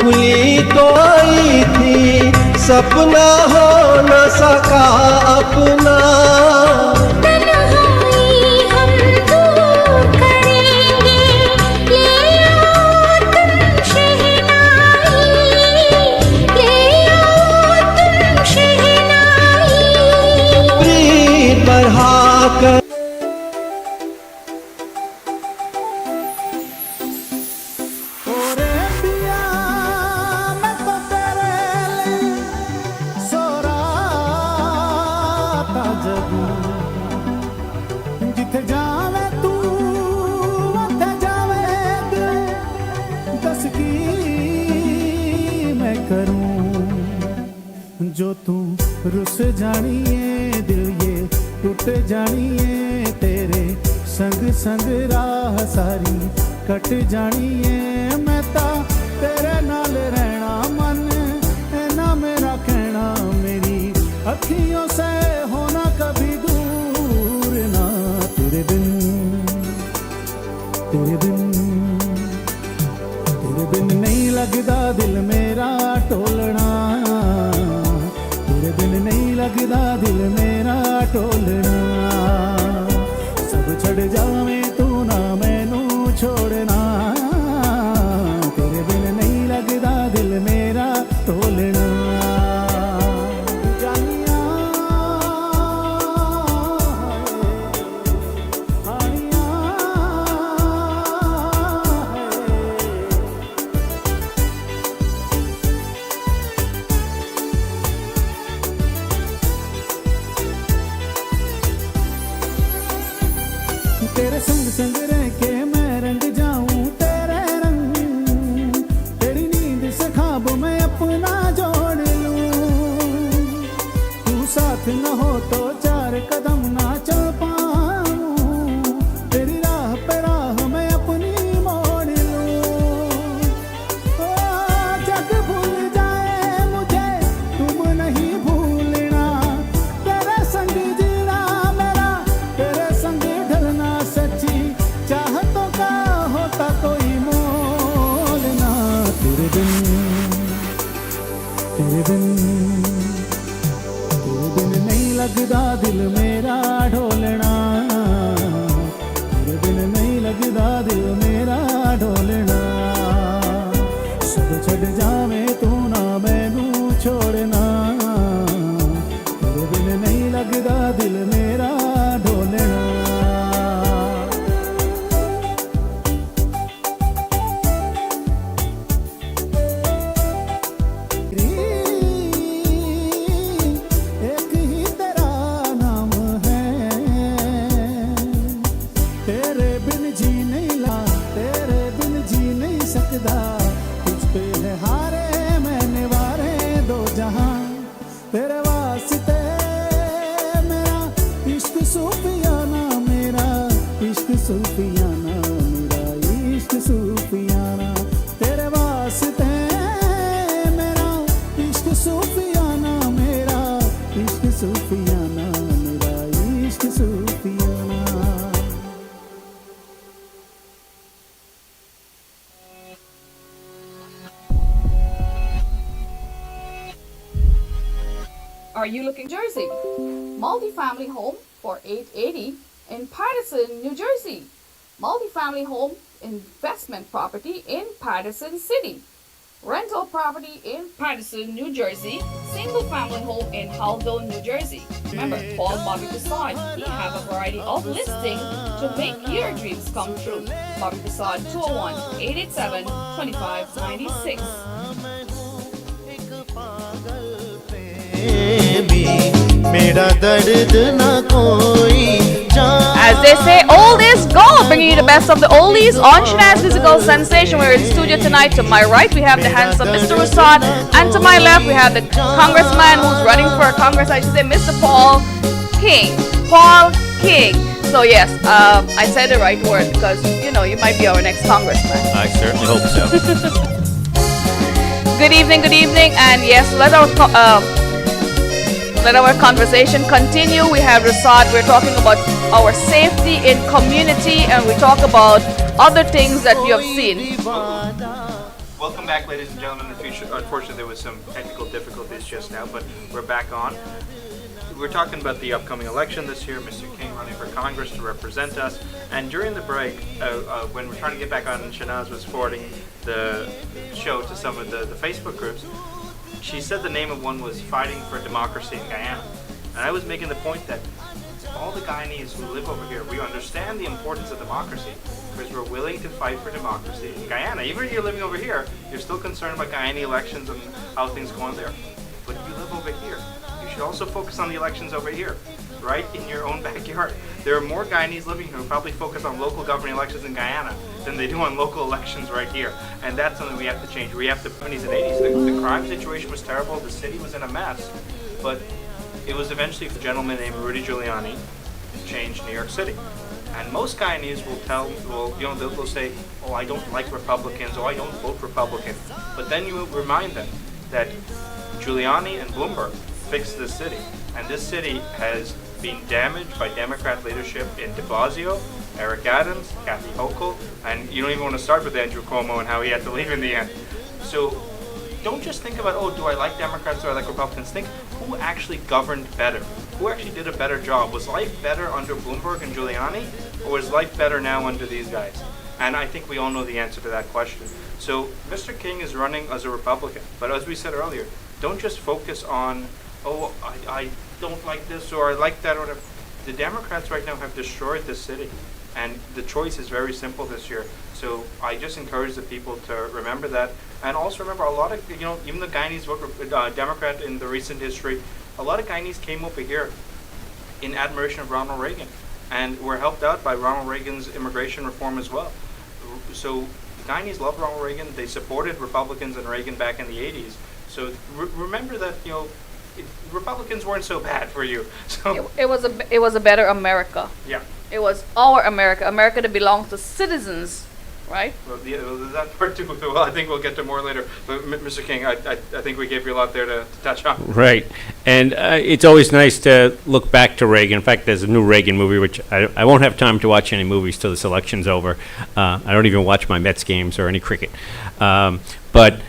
खुली तो आई थी, सपना हो न सका अपना। तन्हाई हम दूर करेंगे, ले आओ तुम शहनाई, ले आओ तुम शहनाई। प्रीत बढ़ा कर जो तू रुस जानिए दिल ये टूट जानिए, तेरे संग संग राह सारी कट जानिए। मैं ता तेरे नाल रहना मन ना मेरा कहना, मेरी अखियों से होना कभी दूर ना। तेरे बिन तेरे बिन तेरे बिन नहीं लगदा दिल मेरा टोलना, तेरे बिन नहीं लगदा दिल मेरा टोलना। सब छड़ जावे तू ना मैनू छोड़ना, तेरे बिन नहीं लगदा दिल मेरा टोलना। तेरे संग संग रह के मैं रंग जाऊं तेरे रंग, तेरी नींद से ख्वाब मैं अपना जोड़ लूं। तू साथ न हो तो चार कदम ना चल पाऊं, तेरी राह पे राह मैं अपनी मोड़ लूं। ओ जग भूल जाए मुझे तुम नहीं भूलना, तेरे संग जीना मेरा तेरे संग ढलना। सच्ची चाहतों का होता कोई मोल ना। तेरे बिन तेरे बिन तेरे बिन नहीं लगदा दिल मेरा ढोलना, तेरे बिन नहीं लगदा दिल मेरा ढोलना। सब छड़ जावे तू ना मैनू छोड़ना, तेरे बिन नहीं लगदा दिल मेरा ढोलना। एक ही तेरा नाम है, तेरे बिन जी नहीं ला, तेरे बिन जी नहीं सकदा। तुझ पे है हारे मैंने वारे दो जहां, तेरे वास्ते मेरा इश्क सूफियाना, मेरा इश्क सूफियाना, मेरा इश्क सूफियाना। तेरे वास्ते मेरा इश्क सूफियाना, मेरा इश्क सूफियाना, मेरा इश्क सूफियाना। Are you looking Jersey? Multi-family home for $880 in Patterson, New Jersey. Multi-family home investment property in Patterson City. Rental property in Patterson, New Jersey, single family home in Haldane, New Jersey. Remember, call Bobby Prasad. He have a variety of listings to make your dreams come true. Bobby Prasad, 201-887-2596. As they say, old is gold, bringing you the best of the oldies on Shanaz Musical Sensation. We're in studio tonight. To my right, we have the handsome Mr. Rasad, and to my left, we have the congressman who's running for Congress, I should say, Mr. Paul King. Paul King. So yes, I said the right word because, you know, you might be our next congressman. I certainly hope so. Good evening, and yes, let our conversation continue. We have Rasad. We're talking about our safety in community, and we talk about other things that you have seen. Welcome back, ladies and gentlemen. Unfortunately, there was some technical difficulties just now, but we're back on. We're talking about the upcoming election this year, Mr. King running for Congress to represent us. And during the break, when we're trying to get back on, and Shanaz was forwarding the show to some of the Facebook groups, she said the name of one was Fighting for Democracy in Guyana. And I was making the point that all the Guyanese who live over here, we understand the importance of democracy because we're willing to fight for democracy in Guyana. Even if you're living over here, you're still concerned about Guyana elections and how things go on there. But if you live over here, you should also focus on the elections over here, right in your own backyard. There are more Guyanese living here who probably focus on local governing elections in Guyana than they do on local elections right here. And that's something we have to change. We have to, 70s and 80s, the crime situation was terrible, the city was in a mess, but it was eventually a gentleman named Rudy Giuliani changed New York City. And most Guyanese will they'll say, oh, I don't like Republicans, oh, I don't vote Republican. But then you remind them that Giuliani and Bloomberg fixed this city. And this city has been damaged by Democrat leadership in de Blasio, Eric Adams, Kathy Hochul, and you don't even want to start with Andrew Cuomo and how he had to leave in the end. So don't just think about, oh, do I like Democrats or I like Republicans? Think who actually governed better? Who actually did a better job? Was life better under Bloomberg and Giuliani, or is life better now under these guys? And I think we all know the answer to that question. So Mr. King is running as a Republican, but as we said earlier, don't just focus on, oh, I don't like this or I like that or whatever. The Democrats right now have destroyed this city, and the choice is very simple this year. So I just encourage the people to remember that, and also remember a lot of, even the Guyanese vote Democrat in the recent history, a lot of Guyanese came over here in admiration of Ronald Reagan, and were helped out by Ronald Reagan's immigration reform as well. So the Guyanese love Ronald Reagan. They supported Republicans and Reagan back in the 80s. So remember that, Republicans weren't so bad for you. So It was a better America. yeah. It was our America, America that belongs to citizens, right? Well, that part too. Well, I think we'll get to more later. But Mr. King, I think we gave you a lot there to touch on. Right. And it's always nice to look back to Reagan. In fact, there's a new Reagan movie, which I won't have time to watch any movies till this election's over. I don't even watch my Mets games or any cricket. But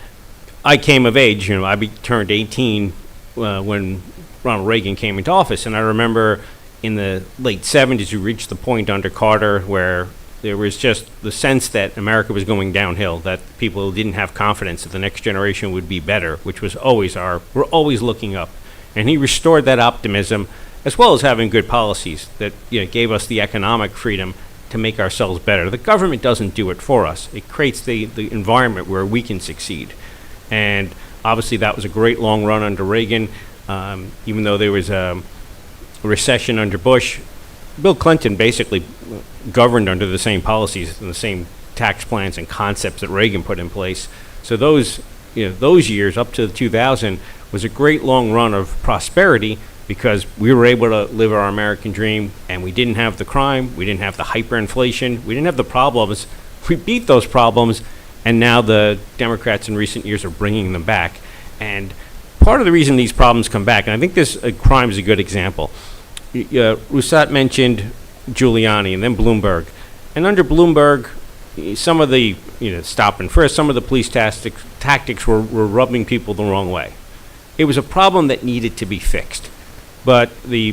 I came of age. I turned 18 when Ronald Reagan came into office. And I remember in the late 70s, you reached the point under Carter where there was just the sense that America was going downhill, that people didn't have confidence that the next generation would be better, which was always we're always looking up. And he restored that optimism, as well as having good policies that gave us the economic freedom to make ourselves better. The government doesn't do it for us. It creates the environment where we can succeed. And obviously that was a great long run under Reagan. Even though there was a recession under Bush, Bill Clinton basically governed under the same policies and the same tax plans and concepts that Reagan put in place. So those years up to 2000 was a great long run of prosperity because we were able to live our American dream, and we didn't have the crime, we didn't have the hyperinflation, we didn't have the problems. We beat those problems, and now the Democrats in recent years are bringing them back. And part of the reason these problems come back, and I think this crime is a good example. Rusat mentioned Giuliani and then Bloomberg. And under Bloomberg, some of the stop and frisk, some of the police tactics were rubbing people the wrong way. It was a problem that needed to be fixed. But the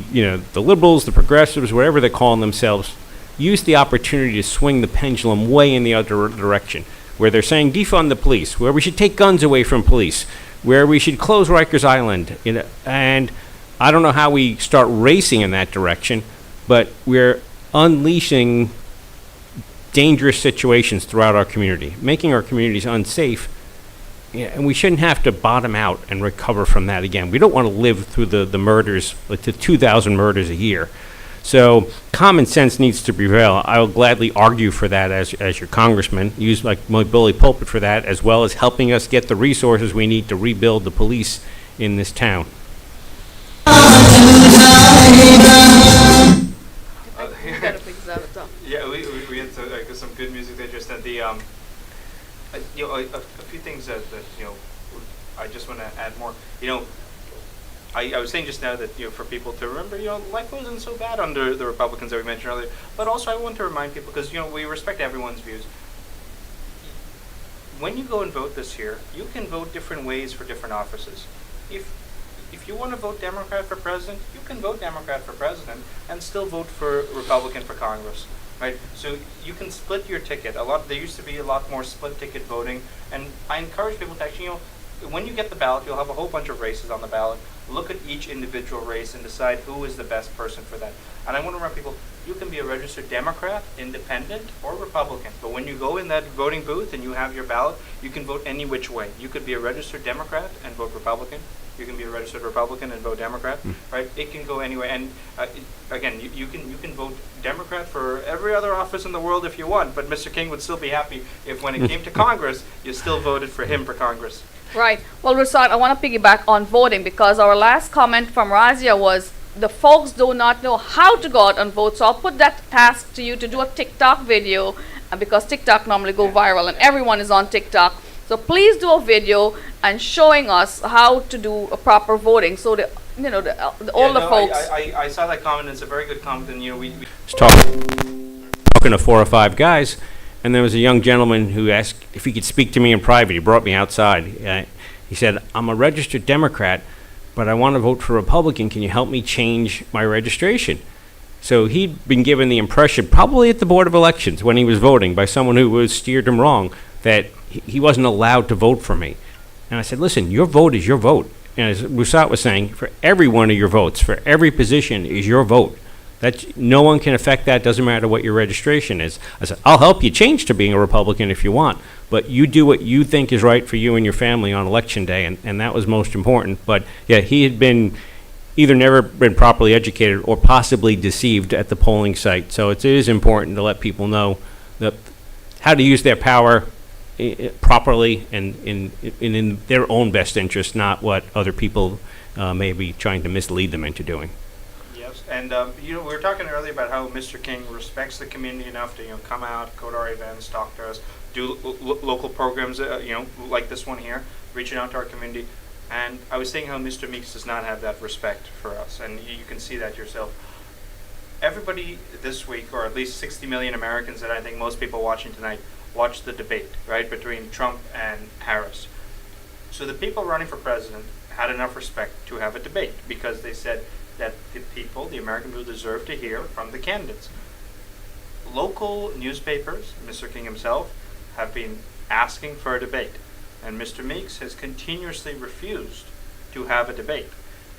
liberals, the progressives, whatever they're calling themselves, used the opportunity to swing the pendulum way in the other direction, where they're saying defund the police, where we should take guns away from police, where we should close Rikers Island, and I don't know how we start racing in that direction, but we're unleashing dangerous situations throughout our community, making our communities unsafe. Yeah, and we shouldn't have to bottom out and recover from that again. We don't want to live through the murders, like the 2,000 murders a year. So common sense needs to prevail. I will gladly argue for that as your congressman, use like my bully pulpit for that, as well as helping us get the resources we need to rebuild the police in this town. Yeah, we had some good music there just at the a few things that I just want to add more. I was saying just now that for people to remember, life wasn't so bad under the Republicans that we mentioned earlier. But also I want to remind people, because we respect everyone's views. When you go and vote this year, you can vote different ways for different offices. If you want to vote Democrat for president, you can vote Democrat for president and still vote for Republican for Congress, right? So you can split your ticket. There used to be a lot more split ticket voting, and I encourage people to actually, when you get the ballot, you'll have a whole bunch of races on the ballot. Look at each individual race and decide who is the best person for that. And I want to remind people, you can be a registered Democrat, Independent, or Republican. But when you go in that voting booth and you have your ballot, you can vote any which way. You could be a registered Democrat and vote Republican. You can be a registered Republican and vote Democrat, right? It can go anywhere. And again, you can vote Democrat for every other office in the world if you want. But Mr. King would still be happy if, when it came to Congress, you still voted for him for Congress. Right. Well, Rasad, I want to piggyback on voting, because our last comment from Razia was the folks do not know how to go out and vote. So I'll put that task to you to do a TikTok video, because TikTok normally go viral and everyone is on TikTok. So please do a video and showing us how to do a proper voting, so that all the folks. I saw that comment. It's a very good comment, and we was talking to 4 or 5 guys, and there was a young gentleman who asked if he could speak to me in private. He brought me outside. He said, "I'm a registered Democrat, but I want to vote for Republican. Can you help me change my registration?" So he'd been given the impression, probably at the Board of Elections when he was voting, by someone who was steered him wrong, that he wasn't allowed to vote for me. And I said, listen, your vote is your vote. And as Musat was saying, for every one of your votes, for every position is your vote. No one can affect that, doesn't matter what your registration is. I said, I'll help you change to being a Republican if you want, but you do what you think is right for you and your family on Election Day, and that was most important. But yeah, he had been either never been properly educated or possibly deceived at the polling site. So it is important to let people know how to use their power properly and in their own best interest, not what other people may be trying to mislead them into doing. Yes, and we were talking earlier about how Mr. King respects the community enough to come out, go to our events, talk to us, do local programs, like this one here, reaching out to our community. And I was saying how Mr. Meeks does not have that respect for us, and you can see that yourself. Everybody this week, or at least 60 million Americans that I think most people watching tonight, watched the debate, right, between Trump and Harris. So the people running for president had enough respect to have a debate, because they said that the people, the American people, deserve to hear from the candidates. Local newspapers, Mr. King himself, have been asking for a debate, and Mr. Meeks has continuously refused to have a debate.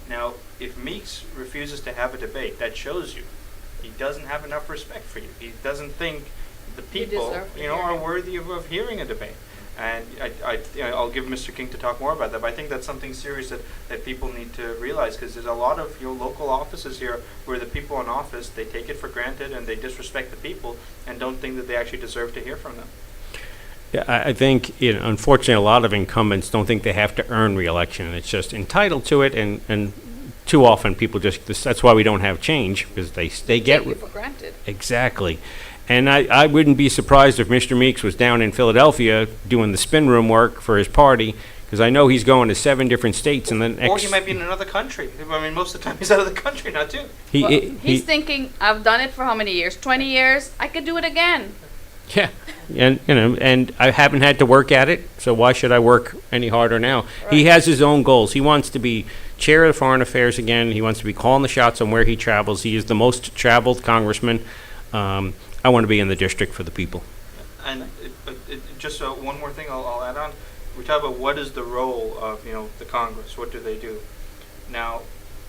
Now, if Meeks refuses to have a debate, that shows you he doesn't have enough respect for you. He doesn't think the people, are worthy of hearing a debate. And I'll give Mr. King to talk more about that, but I think that's something serious that people need to realize, because there's a lot of local offices here where the people in office, they take it for granted and they disrespect the people and don't think that they actually deserve to hear from them. Yeah, I think, unfortunately, a lot of incumbents don't think they have to earn re-election, and it's just entitled to it, and too often people that's why we don't have change, because they get it for granted. Exactly. And I wouldn't be surprised if Mr. Meeks was down in Philadelphia doing the spin room work for his party, because I know he's going to 7 different states, and then or he might be in another country. I mean, most of the time he's out of the country now too. He's thinking, I've done it for how many years? 20 years. I could do it again. Yeah, and I haven't had to work at it, so why should I work any harder now? Right. He has his own goals. He wants to be chair of Foreign Affairs again. He wants to be calling the shots on where he travels. He is the most traveled congressman. I want to be in the district for the people. And just one more thing I'll add on. We talk about what is the role of the Congress. What do they do? Now,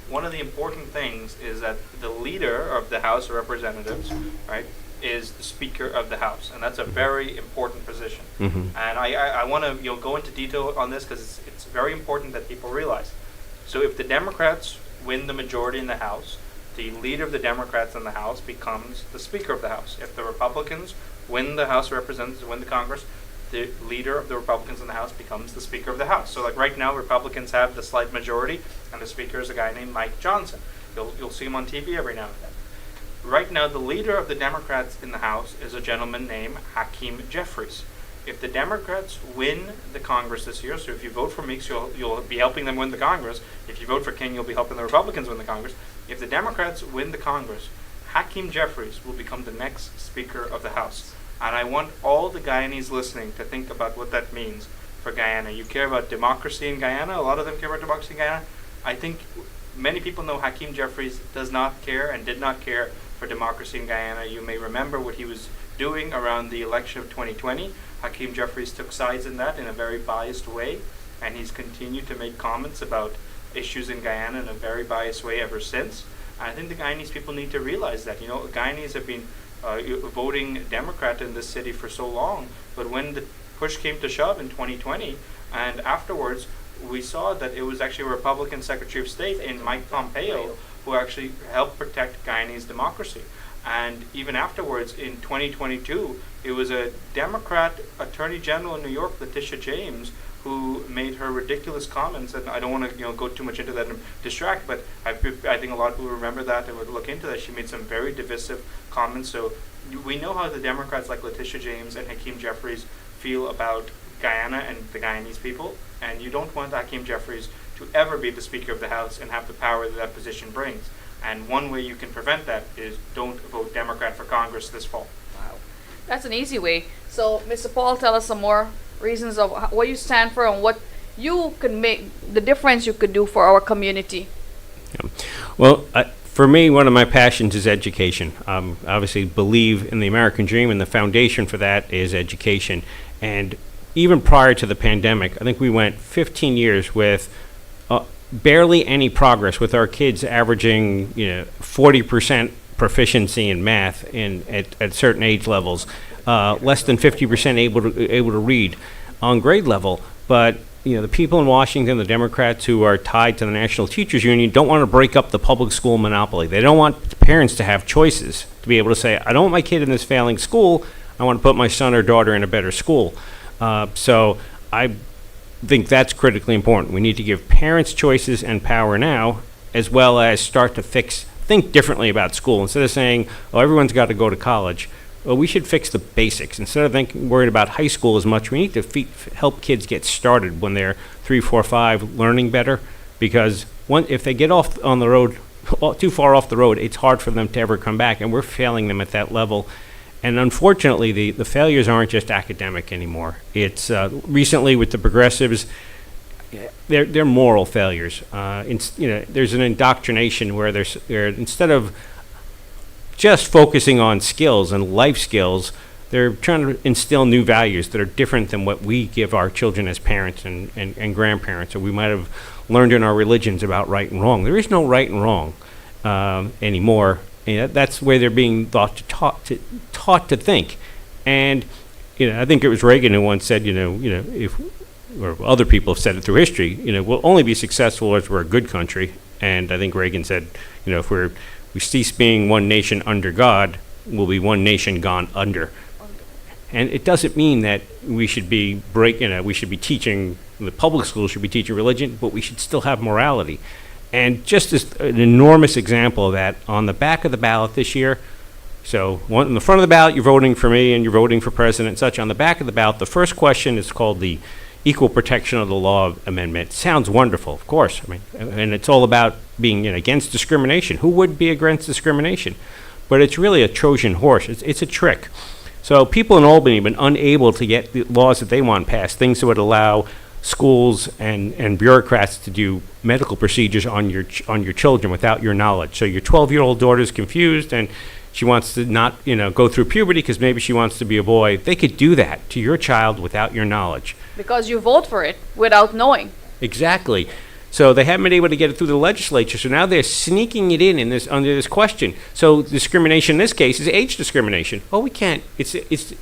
one of the important things is that the leader of the House of Representatives, right, is the Speaker of the House, and that's a very important position. And I want to go into detail on this because it's very important that people realize. So if the Democrats win the majority in the House, the leader of the Democrats in the House becomes the Speaker of the House. If the Republicans win the House of Representatives, win the Congress, the leader of the Republicans in the House becomes the Speaker of the House. So like right now, Republicans have the slight majority, and the Speaker is a guy named Mike Johnson. You'll see him on TV every now and then. Right now, the leader of the Democrats in the House is a gentleman named Hakeem Jeffries. If the Democrats win the Congress this year, so if you vote for Meeks, you'll be helping them win the Congress. If you vote for King, you'll be helping the Republicans win the Congress. If the Democrats win the Congress, Hakeem Jeffries will become the next Speaker of the House. And I want all the Guyanese listening to think about what that means for Guyana. You care about democracy in Guyana. A lot of them care about democracy in Guyana. I think many people know Hakeem Jeffries does not care and did not care for democracy in Guyana. You may remember what he was doing around the election of 2020. Hakeem Jeffries took sides in that in a very biased way, and he's continued to make comments about issues in Guyana in a very biased way ever since. And I think the Guyanese people need to realize that. Guyanese have been voting Democrat in this city for so long, but when the push came to shove in 2020, and afterwards, we saw that it was actually a Republican Secretary of State in Mike Pompeo who actually helped protect Guyanese democracy. And even afterwards, in 2022, it was a Democrat Attorney General in New York, Letitia James, who made her ridiculous comments. And I don't want to go too much into that and distract, but I think a lot of people remember that and would look into that. She made some very divisive comments. So we know how the Democrats like Letitia James and Hakeem Jeffries feel about Guyana and the Guyanese people. And you don't want Hakeem Jeffries to ever be the Speaker of the House and have the power that that position brings. And one way you can prevent that is don't vote Democrat for Congress this fall. Wow. That's an easy way. So, Mr. Paul, tell us some more reasons of what you stand for and what you can make, the difference you could do for our community. Yeah. Well, for me, one of my passions is education. Obviously believe in the American dream, and the foundation for that is education. And even prior to the pandemic, I think we went 15 years with barely any progress, with our kids averaging 40% proficiency in math at certain age levels, less than 50% able to read on grade level. But the people in Washington, the Democrats who are tied to the National Teachers Union, don't want to break up the public school monopoly. They don't want parents to have choices, to be able to say, I don't want my kid in this failing school, I want to put my son or daughter in a better school. So I think that's critically important. We need to give parents choices and power now, as well as start to think differently about school. Instead of saying, oh, everyone's got to go to college, well, we should fix the basics. Instead of worried about high school as much, we need to help kids get started when they're 3, 4, 5, learning better. Because if they get off on the road, too far off the road, it's hard for them to ever come back, and we're failing them at that level. And unfortunately, the failures aren't just academic anymore. It's recently with the progressives, they're moral failures. There's an indoctrination where they're instead of just focusing on skills and life skills, they're trying to instill new values that are different than what we give our children as parents and grandparents, or we might have learned in our religions about right and wrong. There is no right and wrong anymore. And that's where they're being taught to think. And I think it was Reagan who once said, if, or other people have said it through history, we'll only be successful if we're a good country. And I think Reagan said, if we cease being one nation under God, we'll be one nation gone under. And it doesn't mean that we should be we should be teaching, the public schools should be teaching religion, but we should still have morality. And just as an enormous example of that, on the back of the ballot this year, so in the front of the ballot, you're voting for me and you're voting for president and such. On the back of the ballot, the first question is called the Equal Protection of the Law Amendment. Sounds wonderful, of course. And it's all about being against discrimination. Who would be against discrimination? But it's really a Trojan horse. It's a trick. So people in Albany have been unable to get the laws that they want passed, things that would allow schools and bureaucrats to do medical procedures on your children without your knowledge. So your 12-year-old daughter's confused, and she wants to not, go through puberty because maybe she wants to be a boy. They could do that to your child without your knowledge. Because you vote for it without knowing. Exactly. So they haven't been able to get it through the legislature. So now they're sneaking it in this under this question. So discrimination in this case is age discrimination. Oh, we can't.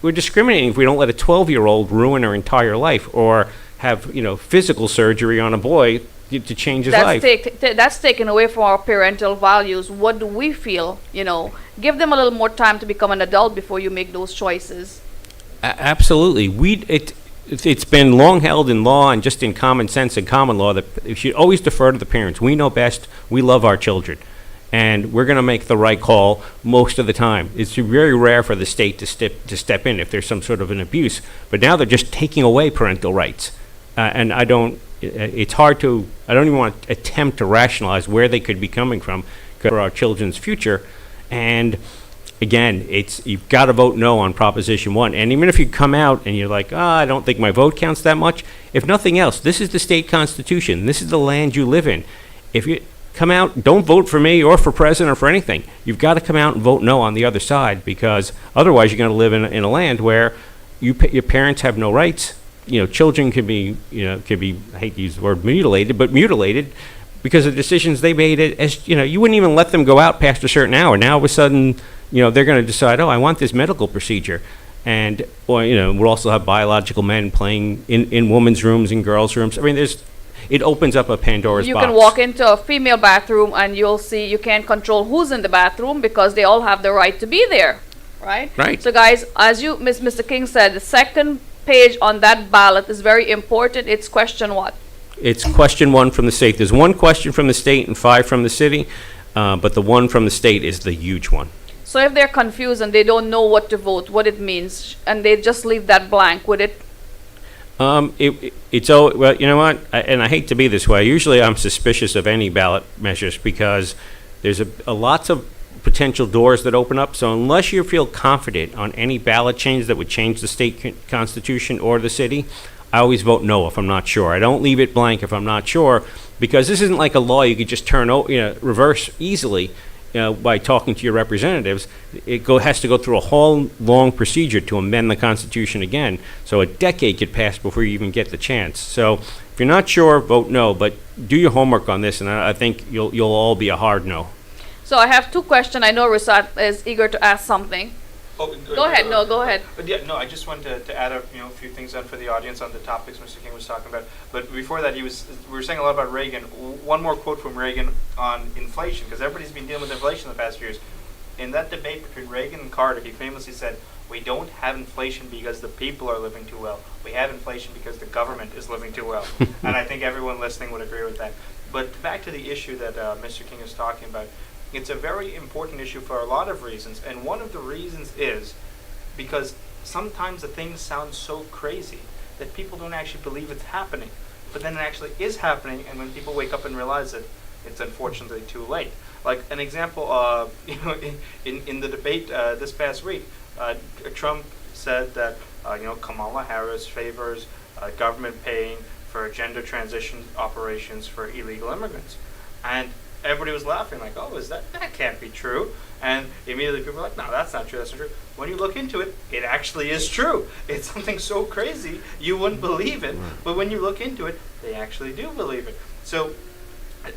We're discriminating if we don't let a 12-year-old ruin her entire life or have physical surgery on a boy to change his life. That's taken away from our parental values. What do we feel? Give them a little more time to become an adult before you make those choices. Absolutely. It's been long held in law and just in common sense and common law that you should always defer to the parents. We know best. We love our children. And we're going to make the right call most of the time. It's very rare for the state to step in if there's some sort of an abuse. But now they're just taking away parental rights. And it's hard to, I don't even want to attempt to rationalize where they could be coming from for our children's future. And again, you've got to vote no on Proposition 1. And even if you come out and you're like, I don't think my vote counts that much, if nothing else, this is the state constitution. This is the land you live in. If you come out, don't vote for me or for president or for anything. You've got to come out and vote no on the other side, because otherwise you're going to live in a land where your parents have no rights. Children could be, I hate to use the word mutilated, but mutilated because of decisions they made. You wouldn't even let them go out past a certain hour. Now all of a sudden, they're going to decide, I want this medical procedure. And, we'll also have biological men playing in women's rooms and girls' rooms. I mean, it opens up a Pandora's box. You can walk into a female bathroom and you'll see you can't control who's in the bathroom because they all have the right to be there, right? Right. So, guys, as Mr. King said, the second page on that ballot is very important. It's question what? It's question 1 from the state. There's 1 question from the state and 5 from the city, but the 1 from the state is the huge one. So if they're confused and they don't know what to vote, what it means, and they just leave that blank, would it? Well, you know what? And I hate to be this way. Usually I'm suspicious of any ballot measures because there's lots of potential doors that open up. So unless you feel confident on any ballot change that would change the state constitution or the city, I always vote no if I'm not sure. I don't leave it blank if I'm not sure, because this isn't like a law you could just reverse easily by talking to your representatives. It has to go through a whole long procedure to amend the Constitution again. So a decade could pass before you even get the chance. So if you're not sure, vote no, but do your homework on this, and I think you'll all be a hard no. So I have 2 questions. I know Risat is eager to ask something. Go ahead. No, go ahead. But yeah, no, I just wanted to add a few things on for the audience on the topics Mr. King was talking about. But before that, we were saying a lot about Reagan. One more quote from Reagan on inflation, because everybody's been dealing with inflation the past few years. In that debate between Reagan and Carter, he famously said, "We don't have inflation because the people are living too well. We have inflation because the government is living too well." And I think everyone listening would agree with that. But back to the issue that Mr. King is talking about. It's a very important issue for a lot of reasons, and one of the reasons is because sometimes the things sound so crazy that people don't actually believe it's happening, but then it actually is happening, and when people wake up and realize it, it's unfortunately too late. Like an example, in the debate this past week, Trump said that Kamala Harris favors government paying for gender transition operations for illegal immigrants, and everybody was laughing like, that can't be true. And immediately people were like, no, that's not true, that's not true. When you look into it, it actually is true. It's something so crazy, you wouldn't believe it. But when you look into it, they actually do believe it. So,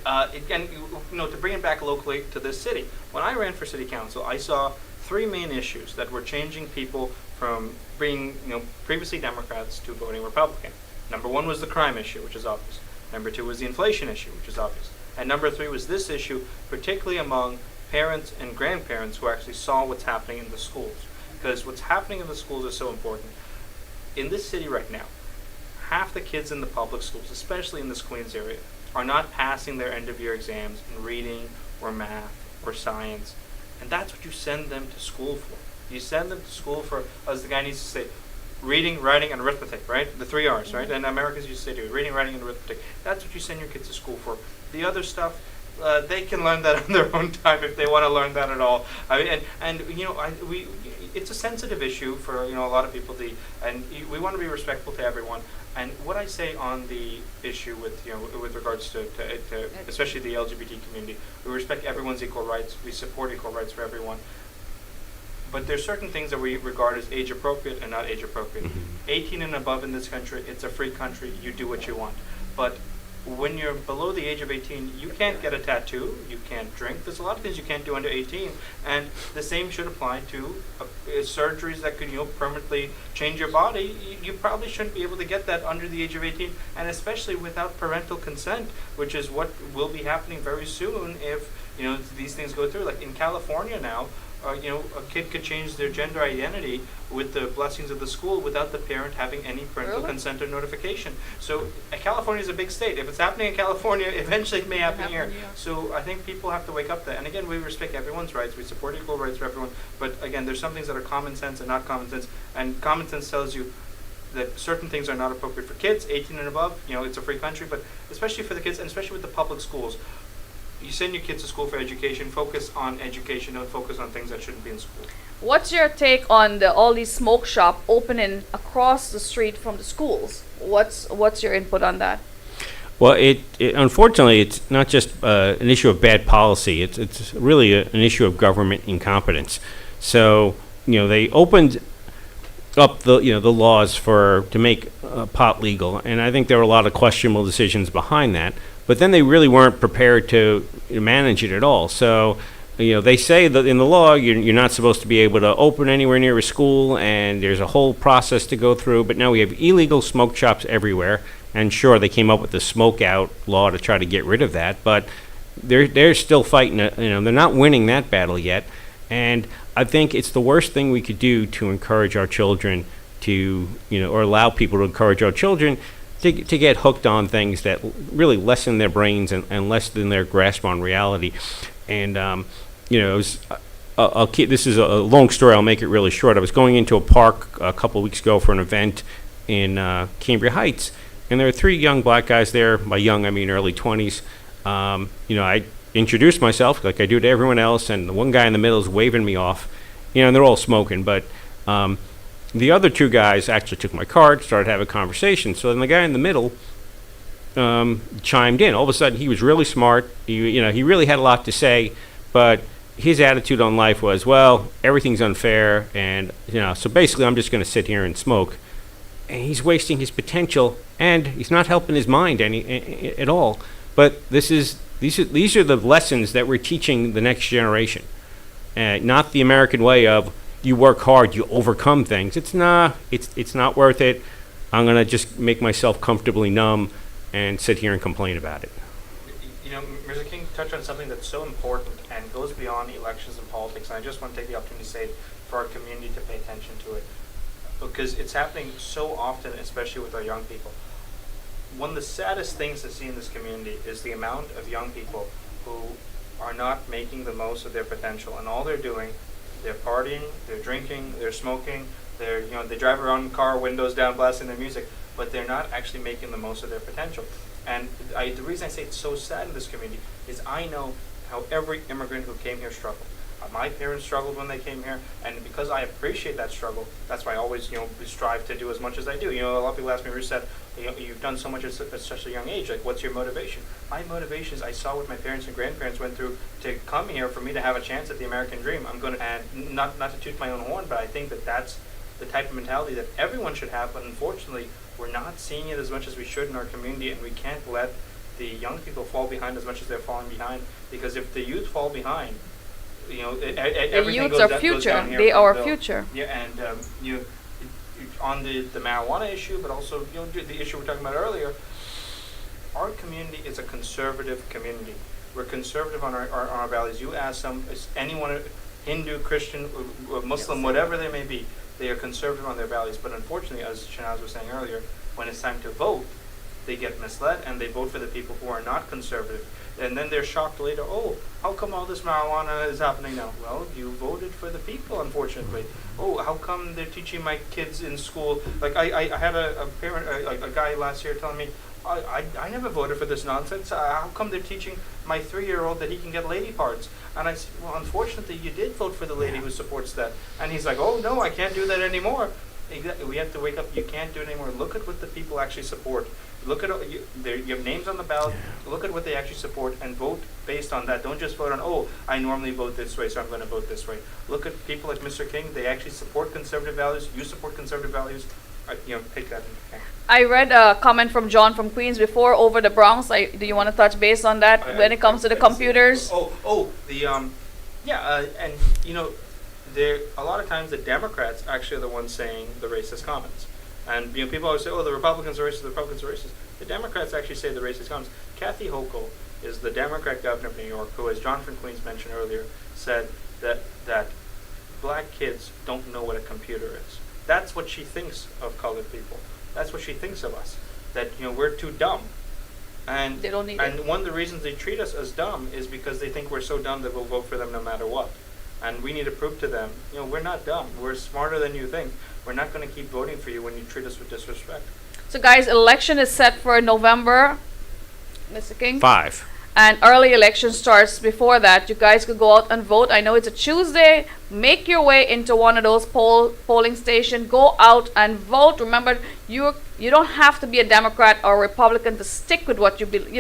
again, to bring it back locally to this city, when I ran for city council, I saw 3 main issues that were changing people from being, previously Democrats to voting Republican. Number 1 was the crime issue, which is obvious. Number 2 was the inflation issue, which is obvious. And number 3 was this issue, particularly among parents and grandparents who actually saw what's happening in the schools. Because what's happening in the schools is so important. In this city right now, half the kids in the public schools, especially in this Queens area, are not passing their end-of-year exams in reading or math or science. And that's what you send them to school for. You send them to school for, as the guy needs to say, reading, writing, and arithmetic, right? The 3 R's, right? And Americans used to say, reading, writing, and arithmetic. That's what you send your kids to school for. The other stuff, they can learn that on their own time if they want to learn that at all. I mean, it's a sensitive issue for a lot of people. We want to be respectful to everyone. And what I say on the issue with regards to especially the LGBT community, we respect everyone's equal rights. We support equal rights for everyone. But there's certain things that we regard as age appropriate and not age appropriate. 18 and above in this country, it's a free country. You do what you want. But when you're below the age of 18, you can't get a tattoo, you can't drink. There's a lot of things you can't do under 18, and the same should apply to surgeries that could, permanently change your body. You probably shouldn't be able to get that under the age of 18, and especially without parental consent, which is what will be happening very soon if, these things go through. Like in California now, a kid could change their gender identity with the blessings of the school without the parent having any parental Really? consent or notification. So California is a big state. If it's happening in California, eventually it may happen here. yeah. So I think people have to wake up to that. And again, we respect everyone's rights. We support equal rights for everyone. But again, there's some things that are common sense and not common sense. And common sense tells you that certain things are not appropriate for kids, 18 and above. It's a free country, but especially for the kids, and especially with the public schools. You send your kids to school for education, focus on education, don't focus on things that shouldn't be in school. What's your take on all these smoke shop opening across the street from the schools? What's your input on that? Well, it unfortunately, it's not just an issue of bad policy. It's really an issue of government incompetence. So, they opened up the laws to make pot legal, and I think there were a lot of questionable decisions behind that. But then they really weren't prepared to manage it at all. So, they say that in the law you're not supposed to be able to open anywhere near a school, and there's a whole process to go through. But now we have illegal smoke shops everywhere. And sure, they came up with the smoke out law to try to get rid of that, but they're still fighting. They're not winning that battle yet. And I think it's the worst thing we could do to encourage our children to, or allow people to encourage our children to get hooked on things that really lessen their brains and lessen their grasp on reality. And, this is a long story. I'll make it really short. I was going into a park a couple of weeks ago for an event in Cambria Heights, and there were 3 young black guys there. By young, I mean early 20s. I introduced myself like I do to everyone else, and the one guy in the middle is waving me off. And they're all smoking, but the other 2 guys actually took my card, started having a conversation. So then the guy in the middle chimed in. All of a sudden, he was really smart. He really had a lot to say, but his attitude on life was, well, everything's unfair, and so basically, I'm just going to sit here and smoke. And he's wasting his potential, and he's not helping his mind at all. But these are the lessons that we're teaching the next generation, not the American way of you work hard, you overcome things. It's not worth it. I'm gonna just make myself comfortably numb and sit here and complain about it. Mr. King touched on something that's so important and goes beyond elections and politics, and I just want to take the opportunity to say for our community to pay attention to it, because it's happening so often, especially with our young people. One of the saddest things to see in this community is the amount of young people who are not making the most of their potential, and all they're doing, they're partying, they're drinking, they're smoking, they drive around in car, windows down, blasting their music, but they're not actually making the most of their potential. And the reason I say it's so sad in this community is I know how every immigrant who came here struggled. My parents struggled when they came here, and because I appreciate that struggle, that's why I always, strive to do as much as I do. A lot of people ask me, Reset, you've done so much at such a young age. Like, what's your motivation? My motivation is I saw what my parents and grandparents went through to come here for me to have a chance at the American dream. I'm going to, and not to toot my own horn, but I think that that's the type of mentality that everyone should have. But unfortunately, we're not seeing it as much as we should in our community, and we can't let the young people fall behind as much as they're falling behind. Because if the youth fall behind, The youths are future. They are our future. Yeah, and on the marijuana issue, but also the issue we're talking about earlier, our community is a conservative community. We're conservative on our values. You ask anyone, Hindu, Christian, Muslim, whatever they may be, they are conservative on their values. But unfortunately, as Shanaz was saying earlier, when it's time to vote, they get misled and they vote for the people who are not conservative. And then they're shocked later, oh, how come all this marijuana is happening now? Well, you voted for the people, unfortunately. Oh, how come they're teaching my kids in school? Like, I had a parent, a guy last year telling me, I never voted for this nonsense. How come they're teaching my 3-year-old that he can get lady parts? And I said, well, unfortunately, you did vote for the lady who supports that. And he's like, oh, no, I can't do that anymore. Exactly. We have to wake up. You can't do it anymore. Look at what the people actually support. Look at you have names on the ballot. Look at what they actually support and vote based on that. Don't just vote on, oh, I normally vote this way, so I'm going to vote this way. Look at people like Mr. King. They actually support conservative values. You support conservative values. Take that into account. I read a comment from John from Queens before over the Bronx. Do you want to touch base on that when it comes to the computers? And there a lot of times the Democrats actually are the ones saying the racist comments. And people always say, oh, the Republicans are racist, the Republicans are racist. The Democrats actually say the racist comments. Kathy Hochul is the Democrat governor of New York, who, as John from Queens mentioned earlier, said that black kids don't know what a computer is. That's what she thinks of colored people. That's what she thinks of us. That we're too dumb. And they don't need and one of the reasons they treat us as dumb is because they think we're so dumb that we'll vote for them no matter what. And we need to prove to them, we're not dumb. We're smarter than you think. We're not going to keep voting for you when you treat us with disrespect. So, guys, election is set for November, Mr. King? 5. And early election starts before that. You guys could go out and vote. I know it's a Tuesday. Make your way into one of those polling stations. Go out and vote. Remember, you don't have to be a Democrat or a Republican to stick with what you believe.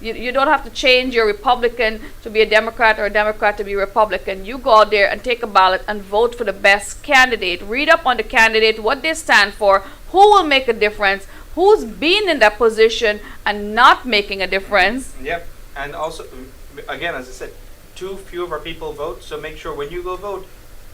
You don't have to change your Republican to be a Democrat or a Democrat to be a Republican. You go out there and take a ballot and vote for the best candidate. Read up on the candidate, what they stand for, who will make a difference, who's been in that position and not making a difference. Yep. And also, again, as I said, too few of our people vote. So make sure when you go vote,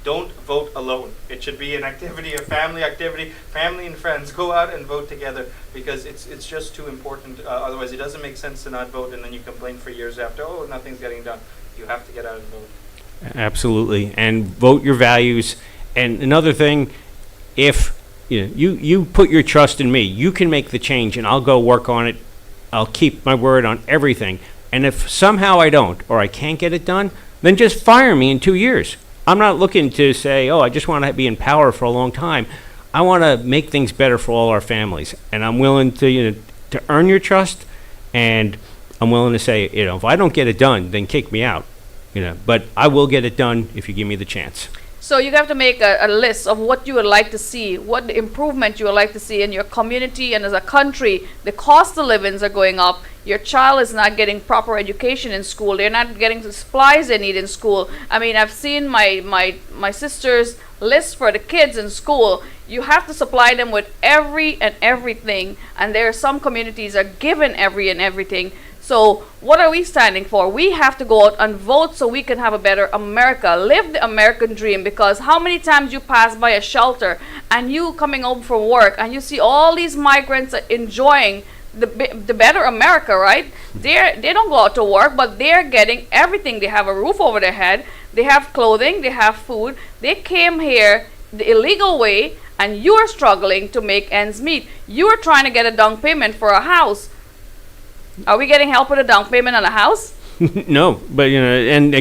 don't vote alone. It should be an activity, a family activity. Family and friends go out and vote together because it's just too important. Otherwise, it doesn't make sense to not vote, and then you complain for years after, oh, nothing's getting done. You have to get out and vote. Absolutely, and vote your values. And another thing, if you put your trust in me, you can make the change, and I'll go work on it. I'll keep my word on everything. And if somehow I don't, or I can't get it done, then just fire me in 2 years. I'm not looking to say, oh, I just want to be in power for a long time. I want to make things better for all our families, and I'm willing to to earn your trust, and I'm willing to say, if I don't get it done, then kick me out, But I will get it done if you give me the chance. So you have to make a list of what you would like to see, what the improvement you would like to see in your community and as a country. The cost of livings are going up. Your child is not getting proper education in school. They're not getting the supplies they need in school. I mean, I've seen my sister's list for the kids in school. You have to supply them with every and everything. And there are some communities are given every and everything. So what are we standing for? We have to go out and vote so we can have a better America. Live the American dream, because how many times you pass by a shelter and you coming home from work and you see all these migrants enjoying the better America, right? They don't go out to work, but they're getting everything. They have a roof over their head. They have clothing. They have food. They came here the illegal way, and you're struggling to make ends meet. You're trying to get a down payment for a house. Are we getting help with a down payment on a house? No, but and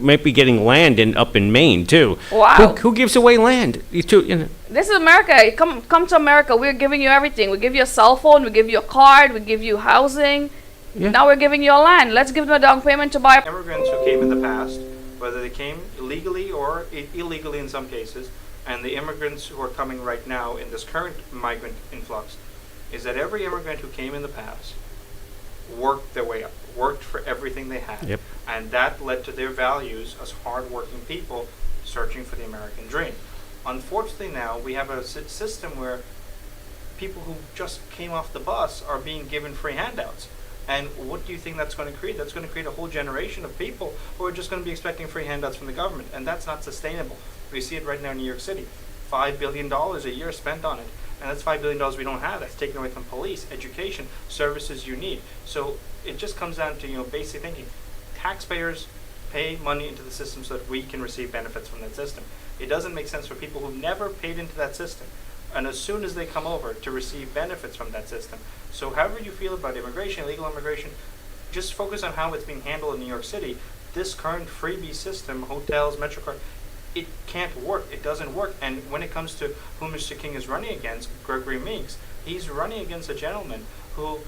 might be getting land up in Maine too. Wow. Who gives away land? This is America. Come to America. We're giving you everything. We give you a cell phone. We give you a card. We give you housing. Yeah. Now we're giving you a land. Let's give them a down payment to buy. Immigrants who came in the past, whether they came legally or illegally in some cases, and the immigrants who are coming right now in this current migrant influx, is that every immigrant who came in the past worked their way up, worked for everything they had. Yep. And that led to their values as hard-working people searching for the American dream. Unfortunately now, we have a system where people who just came off the bus are being given free handouts. And what do you think that's going to create? That's going to create a whole generation of people who are just going to be expecting free handouts from the government. And that's not sustainable. We see it right now in New York City. $5 billion a year spent on it. And that's $5 billion we don't have. That's taken away from police, education, services you need. So it just comes down to basic thinking. Taxpayers pay money into the system so that we can receive benefits from that system. It doesn't make sense for people who never paid into that system, and as soon as they come over, to receive benefits from that system. So however you feel about immigration, illegal immigration, just focus on how it's being handled in New York City. This current freebie system, hotels, MetroCard, it can't work. It doesn't work. And when it comes to who Mr. King is running against, Gregory Meeks, he's running against a gentleman who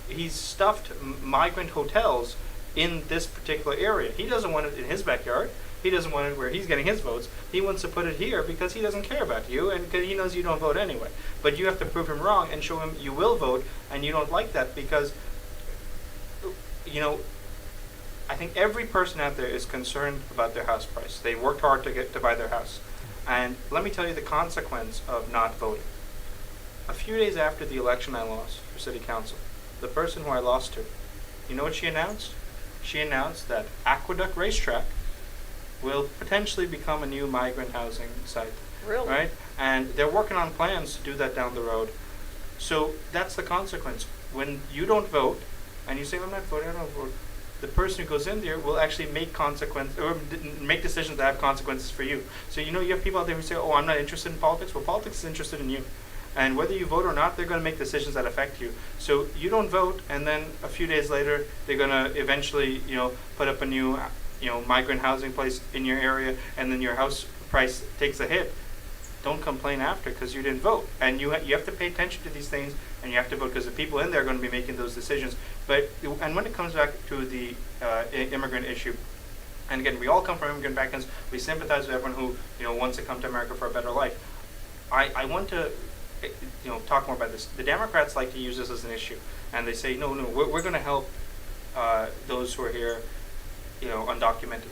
he's stuffed migrant hotels in this particular area. He doesn't want it in his backyard. He doesn't want it where he's getting his votes. He wants to put it here because he doesn't care about you and because he knows you don't vote anyway. But you have to prove him wrong and show him you will vote, and you don't like that because, you know, I think every person out there is concerned about their house price. They worked hard to buy their house. And let me tell you the consequence of not voting. A few days after the election I lost for city council, the person who I lost to, you know what she announced? She announced that Aqueduct Racetrack will potentially become a new migrant housing site. Really? Right? And they're working on plans to do that down the road. So that's the consequence. When you don't vote, and you say, I'm not voting, I don't vote, the person who goes in there will actually make make decisions that have consequences for you. So you know you have people out there who say, oh, I'm not interested in politics. Well, politics is interested in you. And whether you vote or not, they're going to make decisions that affect you. So you don't vote, and then a few days later, they're going to eventually, put up a new, migrant housing place in your area, and then your house price takes a hit. Don't complain after because you didn't vote. And you have to pay attention to these things, and you have to vote because the people in there are going to be making those decisions. And when it comes back to the immigrant issue, and again, we all come from immigrant backgrounds. We sympathize with everyone who wants to come to America for a better life. I want to talk more about this. The Democrats like to use this as an issue, and they say, no, we're going to help those who are here, undocumented.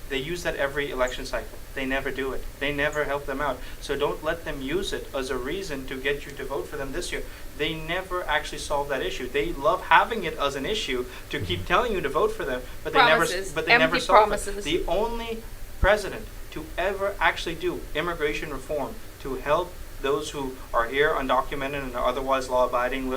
They use that every election cycle. They never do it. They never help them out. So don't let them use it as a reason to get you to vote for them this year. They never actually solve that issue. They love having it as an issue to keep telling you to vote for them, but Promises. they never solve promises. it. The only president to ever actually do immigration reform to help those who are here undocumented and are otherwise law-abiding,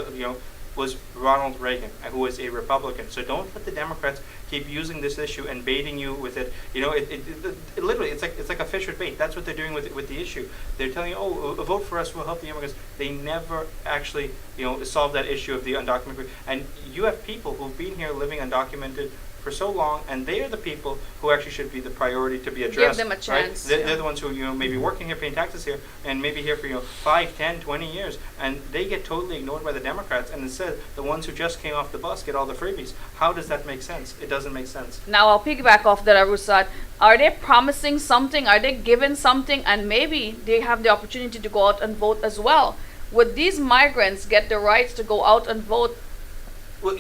was Ronald Reagan, who was a Republican. So don't let the Democrats keep using this issue and baiting you with it. It literally, it's like a fish with bait. That's what they're doing with the issue. They're telling you, oh, vote for us, we'll help the immigrants. They never actually, solve that issue of the undocumented. And you have people who've been here living undocumented for so long, and they are the people who actually should be the priority to be addressed. Give them a chance. Right? They're the ones who may be working here, paying taxes here, and maybe here for 5, 10, 20 years, and they get totally ignored by the Democrats. And instead, the ones who just came off the bus get all the freebies. How does that make sense? It doesn't make sense. Now I'll piggyback off that, Arusad. Are they promising something? Are they given something? And maybe they have the opportunity to go out and vote as well. Would these migrants get the rights to go out and vote? Well,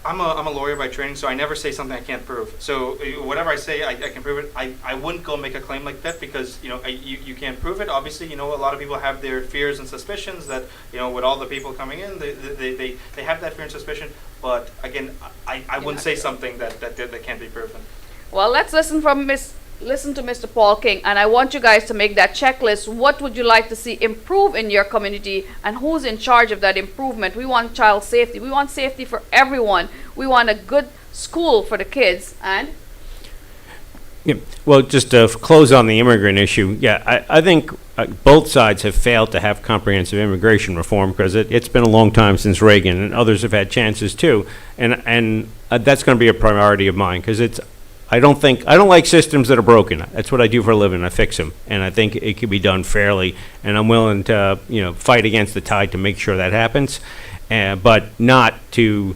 I'm a lawyer by training, so I never say something I can't prove. So whatever I say, I can prove it. I wouldn't go make a claim like that because you can't prove it. Obviously, a lot of people have their fears and suspicions that with all the people coming in, they have that fear and suspicion. But again, I wouldn't say something that can't be proven. Well, let's listen to Mr. Paul King, and I want you guys to make that checklist. What would you like to see improve in your community, and who's in charge of that improvement? We want child safety. We want safety for everyone. We want a good school for the kids. And yeah, well, just to close on the immigrant issue, I think both sides have failed to have comprehensive immigration reform because it's been a long time since Reagan, and others have had chances too, and that's going to be a priority of mine because I don't like systems that are broken. That's what I do for a living. I fix them, and I think it can be done fairly. And I'm willing to, fight against the tide to make sure that happens, but not to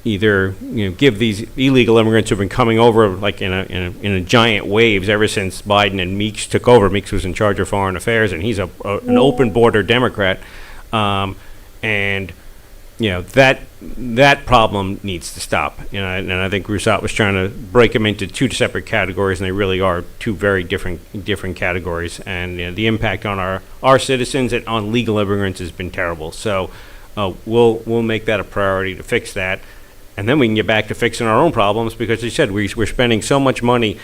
either give these illegal immigrants who've been coming over like in a giant waves ever since Biden and Meeks took over. Meeks was in charge of foreign affairs, and he's an open border Democrat, and that problem needs to stop. And I think Rousseau was trying to break them into two separate categories, and they really are two very different categories. And the impact on our citizens and on legal immigrants has been terrible. So we'll make that a priority to fix that, and then we can get back to fixing our own problems because, as you said, we're spending so much money.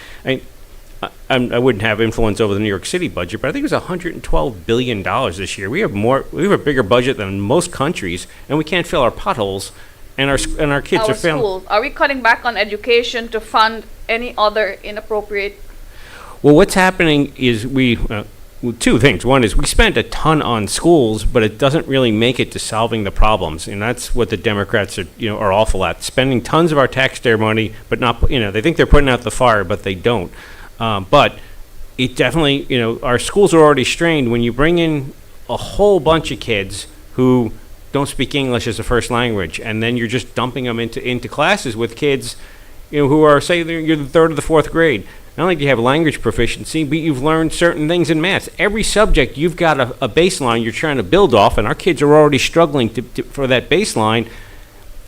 I wouldn't have influence over the New York City budget, but I think it was $112 billion this year. We have a bigger budget than most countries, and we can't fill our potholes, and our kids are failing. Schools. Are we cutting back on education to fund any other inappropriate? Well, what's happening is two things. One is we spent a ton on schools, but it doesn't really make it to solving the problems, and that's what the Democrats are awful at, spending tons of our taxpayer money, but not they think they're putting out the fire, but they don't. But it definitely, our schools are already strained. When you bring in a whole bunch of kids who don't speak English as a first language, and then you're just dumping them into classes with kids, who are, say, you're the third or the fourth grade. Not only do you have language proficiency, but you've learned certain things in math. Every subject, you've got a baseline you're trying to build off, and our kids are already struggling for that baseline.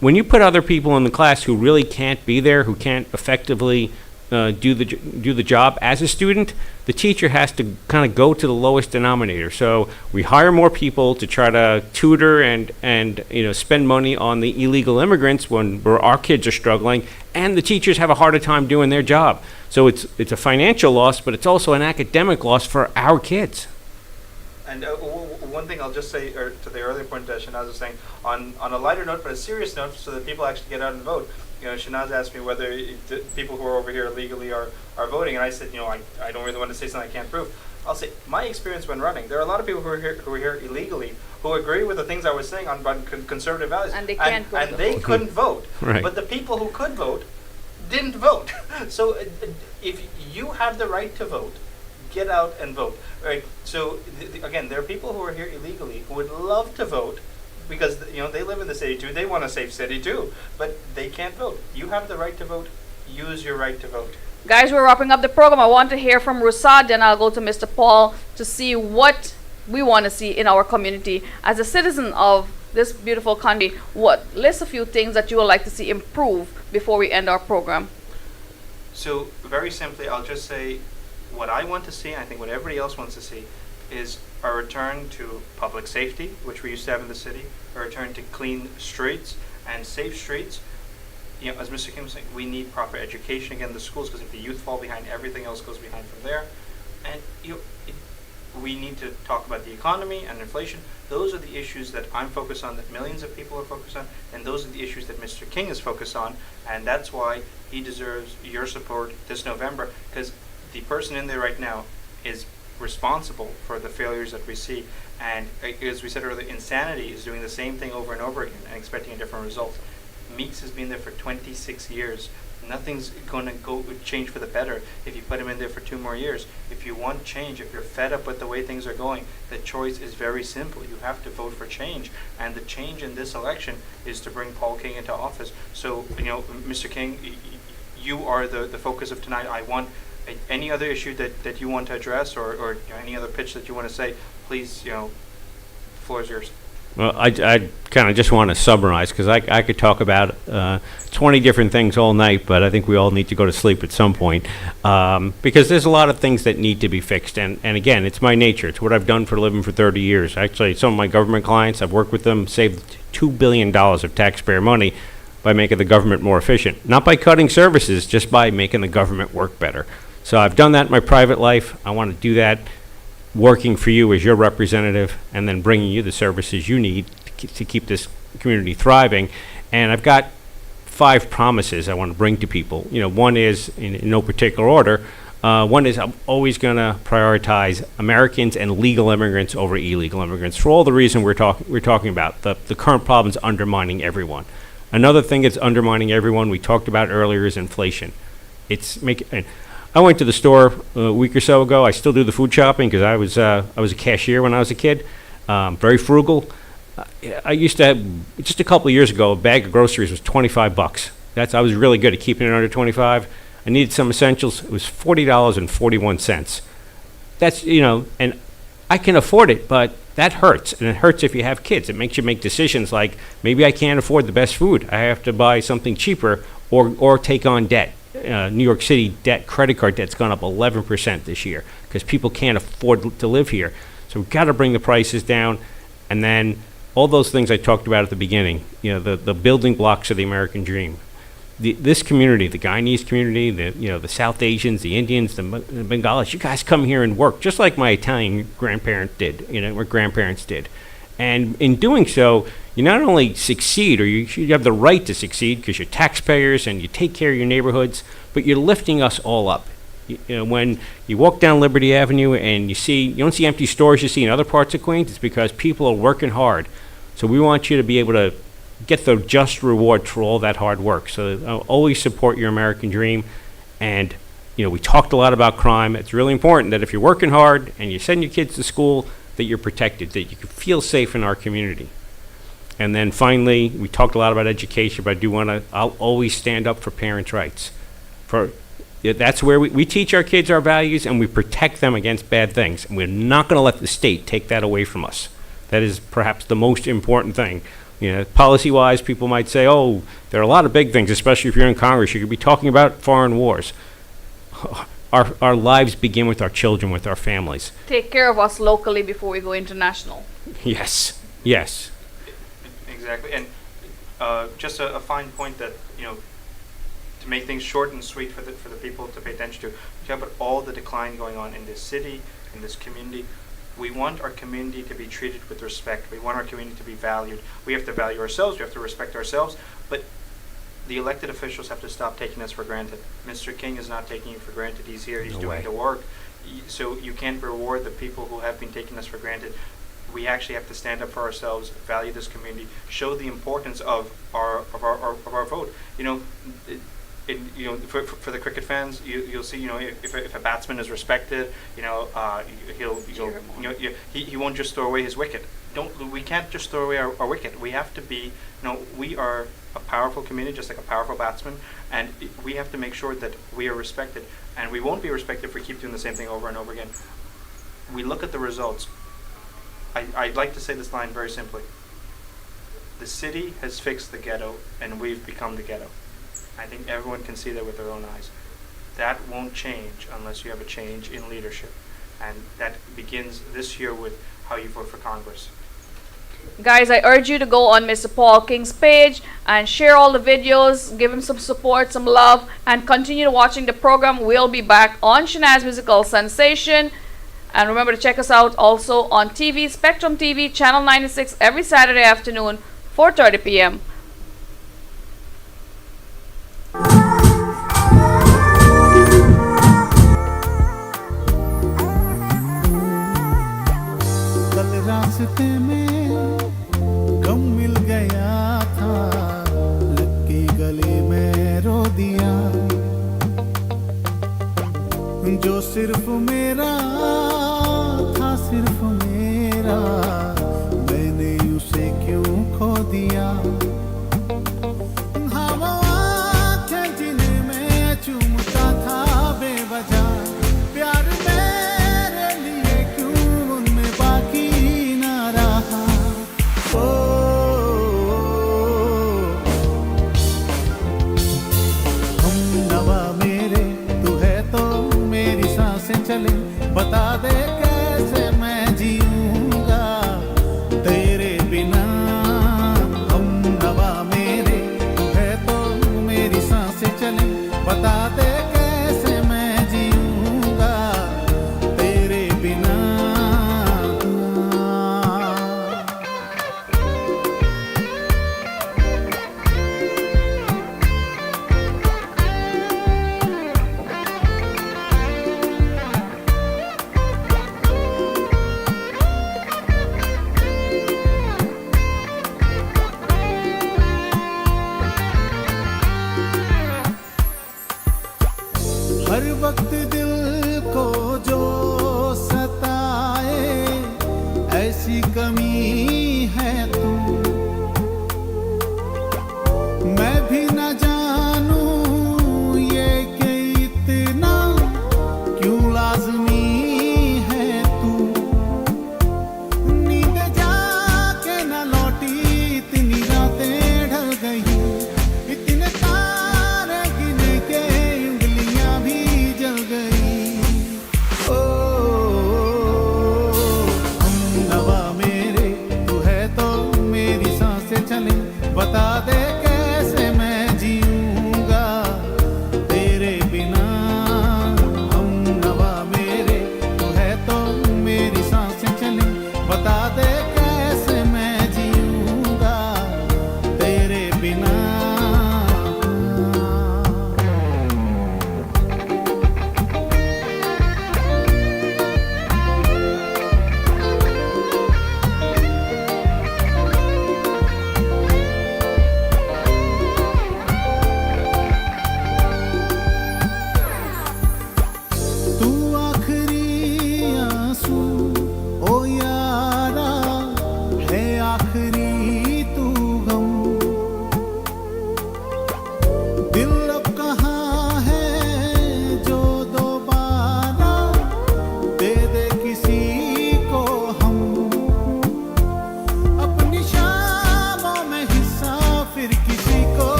When you put other people in the class who really can't be there, who can't effectively do the job as a student, the teacher has to kind of go to the lowest denominator. So we hire more people to try to tutor and spend money on the illegal immigrants where our kids are struggling, and the teachers have a harder time doing their job. So it's a financial loss, but it's also an academic loss for our kids. And one thing I'll just say, or to the earlier point that Shanaz was saying, on a lighter note but a serious note, so that people actually get out and vote. Shanaz asked me whether the people who are over here illegally are voting, and I said, I don't really want to say something I can't prove. I'll say my experience when running. There are a lot of people who are here illegally who agree with the things I was saying on conservative values, And they can't vote. and they couldn't vote. Right. But the people who could vote didn't vote. So if you have the right to vote, get out and vote. Right. So again, there are people who are here illegally who would love to vote because they live in the city too. They want a safe city too, but they can't vote. You have the right to vote. Use your right to vote. Guys, we're wrapping up the program. I want to hear from Rusad, then I'll go to Mr. Paul to see what we want to see in our community. As a citizen of this beautiful country, list a few things that you would like to see improve before we end our program. So very simply, I'll just say what I want to see, and I think what everybody else wants to see, is a return to public safety, which we used to have in the city, a return to clean streets and safe streets. As Mr. Kim was saying, we need proper education again in the schools, because if the youth fall behind, everything else goes behind from there. And we need to talk about the economy and inflation. Those are the issues that I'm focused on, that millions of people are focused on, and those are the issues that Mr. King is focused on, and that's why he deserves your support this November, because the person in there right now is responsible for the failures that we see. And as we said earlier, insanity is doing the same thing over and over again and expecting a different result. Meeks has been there for 26 years. Nothing's going to change for the better if you put him in there for 2 more years. If you want change, if you're fed up with the way things are going, the choice is very simple. You have to vote for change. And the change in this election is to bring Paul King into office. So, Mr. King, you are the focus of tonight. I want any other issue that you want to address, or any other pitch that you want to say, please, the floor is yours. Well, I kind of just want to summarize, because I could talk about 20 different things all night, but I think we all need to go to sleep at some point, because there's a lot of things that need to be fixed. And again, it's my nature. It's what I've done for a living for 30 years. Actually, some of my government clients, I've worked with them, saved $2 billion of taxpayer money by making the government more efficient. Not by cutting services, just by making the government work better. So I've done that in my private life. I want to do that working for you as your representative, and then bringing you the services you need to keep this community thriving. And I've got 5 promises I want to bring to people. One is, in no particular order, one is I'm always going to prioritize Americans and legal immigrants over illegal immigrants, for all the reason we're talking about. The current problem's undermining everyone. Another thing that's undermining everyone, we talked about earlier, is inflation. I went to the store a week or so ago. I still do the food shopping because I was a cashier when I was a kid. Very frugal. I used to have, just a couple of years ago, a bag of groceries was $25. I was really good at keeping it under 25. I needed some essentials. It was $40.41. That's, and I can afford it, but that hurts. And it hurts if you have kids. It makes you make decisions like, maybe I can't afford the best food. I have to buy something cheaper or take on debt. New York City credit card debt's gone up 11% this year because people can't afford to live here. So we've got to bring the prices down, and then all those things I talked about at the beginning. The building blocks of the American dream. This community, the Guyanese community, the South Asians, the Indians, the Bengalis. You guys come here and work just like my Italian grandparents did. Or grandparents did, and in doing so, you not only succeed, or you have the right to succeed because you're taxpayers and you take care of your neighborhoods, but you're lifting us all up. When you walk down Liberty Avenue and you don't see empty stores you see in other parts of Queens, it's because people are working hard. So we want you to be able to get the just reward for all that hard work. So always support your American dream. And we talked a lot about crime. It's really important that if you're working hard and you send your kids to school, that you're protected, that you can feel safe in our community. And then finally, we talked a lot about education, but I do want to, I'll always stand up for parents' rights. That's where we teach our kids our values and we protect them against bad things. And we're not going to let the state take that away from us. That is perhaps the most important thing. Policy-wise, people might say, oh, there are a lot of big things, especially if you're in Congress. You could be talking about foreign wars. Our lives begin with our children, with our families. Take care of us locally before we go international. Yes, yes. Exactly, and just a fine point that, to make things short and sweet for the people to pay attention to. You have all the decline going on in this city, in this community. We want our community to be treated with respect. We want our community to be valued. We have to value ourselves. We have to respect ourselves. But the elected officials have to stop taking us for granted. Mr. King is not taking you for granted. He's here. He's No doing way. the work. So you can't reward the people who have been taking us for granted. We actually have to stand up for ourselves, value this community, show the importance of our vote. For the cricket fans, you'll see, if a batsman is respected, he won't just throw away his wicket. We can't just throw away our wicket. We have to be, we are a powerful community, just like a powerful batsman, and we have to make sure that we are respected. And we won't be respected if we keep doing the same thing over and over again. We look at the results. I'd like to say this line very simply. The city has fixed the ghetto, and we've become the ghetto. I think everyone can see that with their own eyes. That won't change unless you have a change in leadership. And that begins this year with how you vote for Congress. Guys, I urge you to go on Mr. Paul King's page and share all the videos, give him some support, some love, and continue watching the program. We'll be back on Shanaz Musical Sensation. And remember to check us out also on TV, Spectrum TV, Channel 96, every Saturday afternoon, 4:30 p.m. कल रास्ते में गम मिल गया था, लग के गले में रो दिया, जो सिर्फ मेरा था, सिर्फ मेरा, मैंने उसे क्यों खो दिया। हाँ वो आँखें जिन्हें मैं चूमता था बेवजह, प्यार मेरे लिए क्यों उनमें बाकी ना रहा। ओ हम नवा मेरे, तू है तो मेरी सांसें चले, बता दे कैसे मैं जीऊंगा तेरे बिना। हम नवा मेरे, तू है तो मेरी सांसें चले, बता दे कैसे मैं जीऊंगा तेरे बिना। हर वक्त दिल को जो सताए, ऐसी कमी है तू, मैं भी न जानूं ये कि इतना क्यों लाज़मी है तू। नींद जाके न लौटी, इतनी रातें ढल गई, इतने तारे गिने के उंगलियां भी जल गई। ओ हम नवा मेरे, तू है तो मेरी सांसें चले, बता दे कैसे मैं जीऊंगा तेरे बिना। हम नवा मेरे, तू है तो मेरी सांसें चले, बता दे कैसे मैं जीऊंगा तेरे बिना।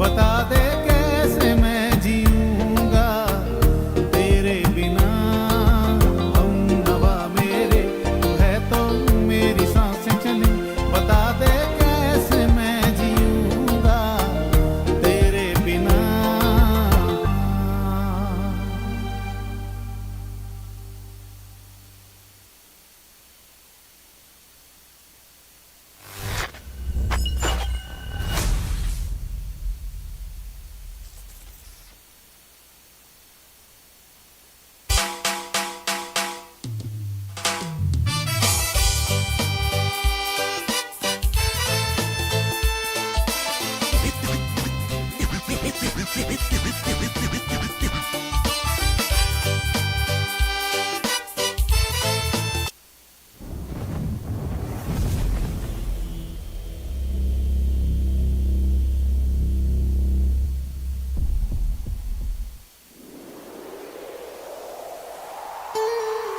बता दे कैसे मैं जीऊंगा तेरे बिना। हम नवा मेरे तू है तो मेरी सांसें चली, बता दे कैसे मैं जीऊंगा तेरे बिना।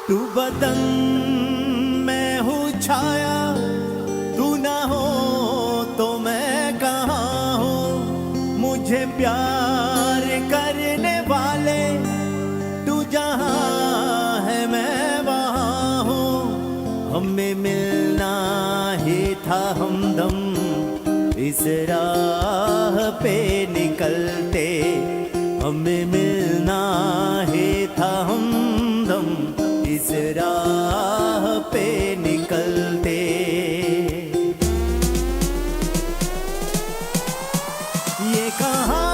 तू बदन मैं हूँ छाया, तू ना हो तो मैं कहाँ हूँ। मुझे प्यार करने वाले तू जहाँ है मैं वहाँ हूँ। हमें मिलना ही था हमदम इस राह पे निकलते, हमें मिलना ही था हमदम इस राह पे निकलते। ये कहाँ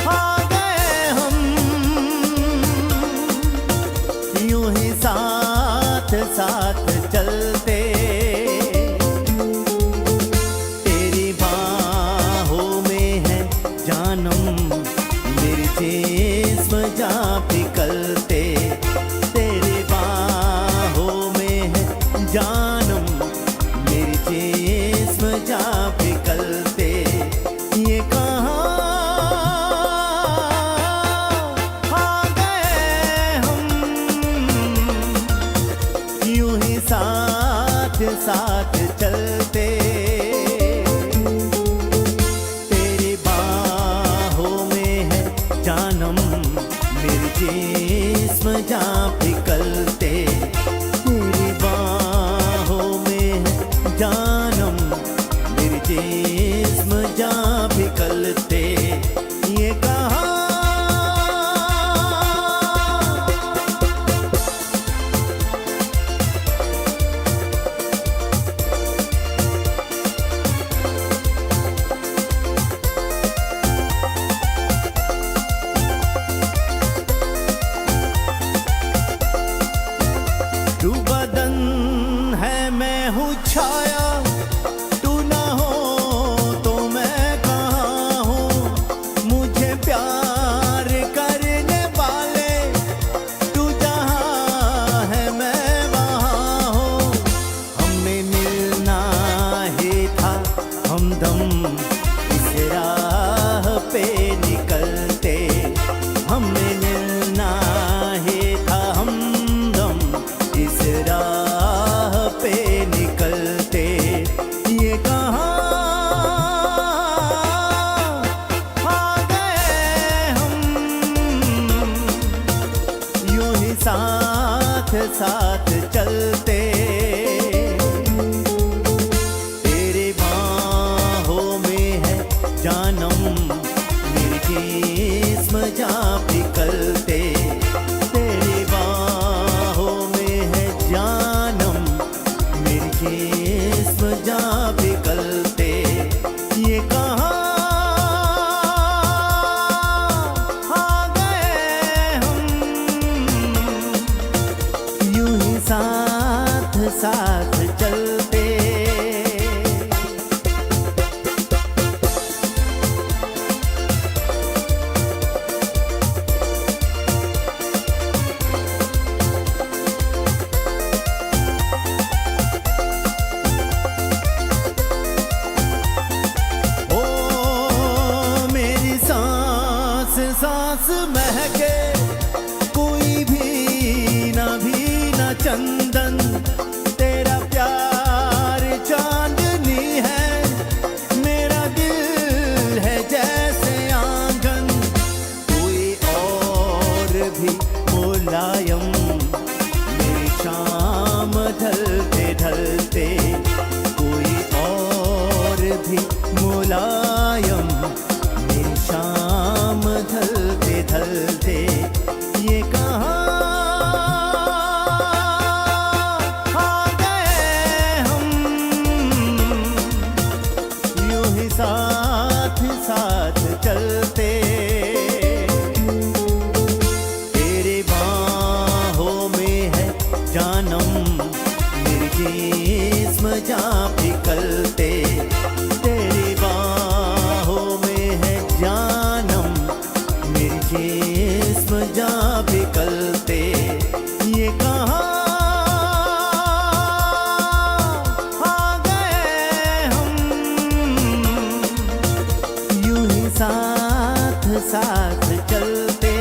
आ गए हम, यूं ही साथ साथ चलते। तेरी बाहों में है जानम मेरे जिस्म जा पिघलते। तेरे बाहों में है जानम मेरे जिस्म जा पिघलते। ये कहाँ आ गए हम, यूं ही साथ साथ चलते। तेरी बाहों में है जानम मेरे जिस्म जा पिघलते। तेरी बाहों में है जानम मेरे जिस्म जा पिघलते। ये कहाँ तू बदन है मैं हूँ छाया, तू ना हो तो मैं कहाँ हूँ। मुझे प्यार करने वाले तू जहाँ है मैं वहाँ हूँ। हमें मिलना ही था हमदम इस राह पे निकलते, हमें मिलना ही था हमदम इस राह पे निकलते। ये कहाँ आ गए हम, यूं ही साथ साथ चलते। तेरे बाहों में है जानम मेरे जिस्म जा पिघलते। तेरी बाहों में है जानम मेरे जिस्म जा पिघलते। ये कहाँ आ गए हम, यूं ही साथ साथ चलते। ओ मेरी सांस सांस महके, कोई भी ना चंदन। तेरा प्यार चांदनी है जिस्म जां पिघलते, तेरी बाहों में है जानम, मेरी जिस्म जां पिघलते। ये कहाँ आ गए हम, यूं ही साथ साथ चलते।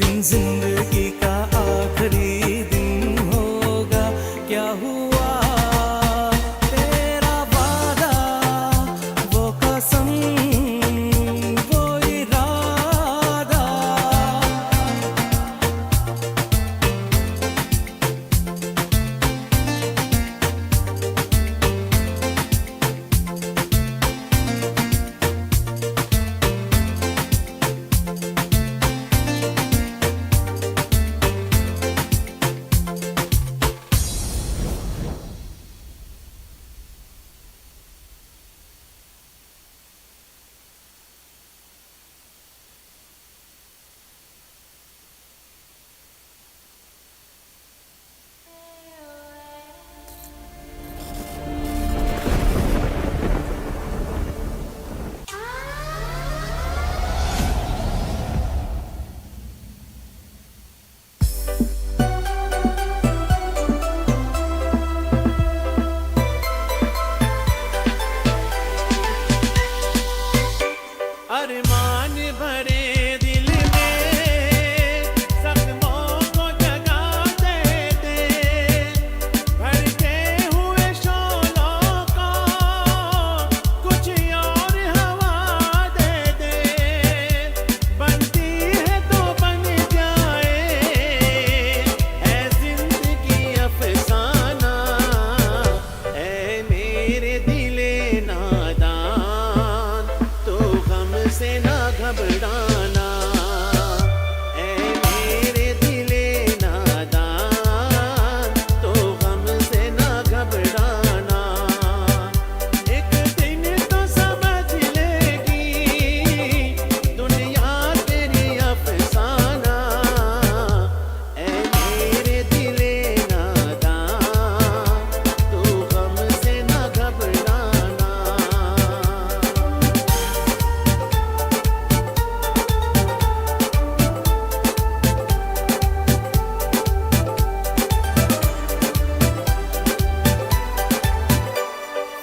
दिन जिंदगी का आखिरी दिन होगा क्या हुआ तेरा वादा वो कसम वो इरादा अरमान भरे दिल में जख्मों को जगा दे दे भड़के हुए शोलों को कुछ और हवा दे दे बनती है तो बन जाए है जिंदगी अफसाना है मेरे दिले नादान तो गम से ना घबराना ऐ मेरे दिले नादान तो गम से ना घबराना एक दिन तो समझ लेगी दुनिया तेरी अफसाना ऐ मेरे दिले नादान तो गम से ना घबराना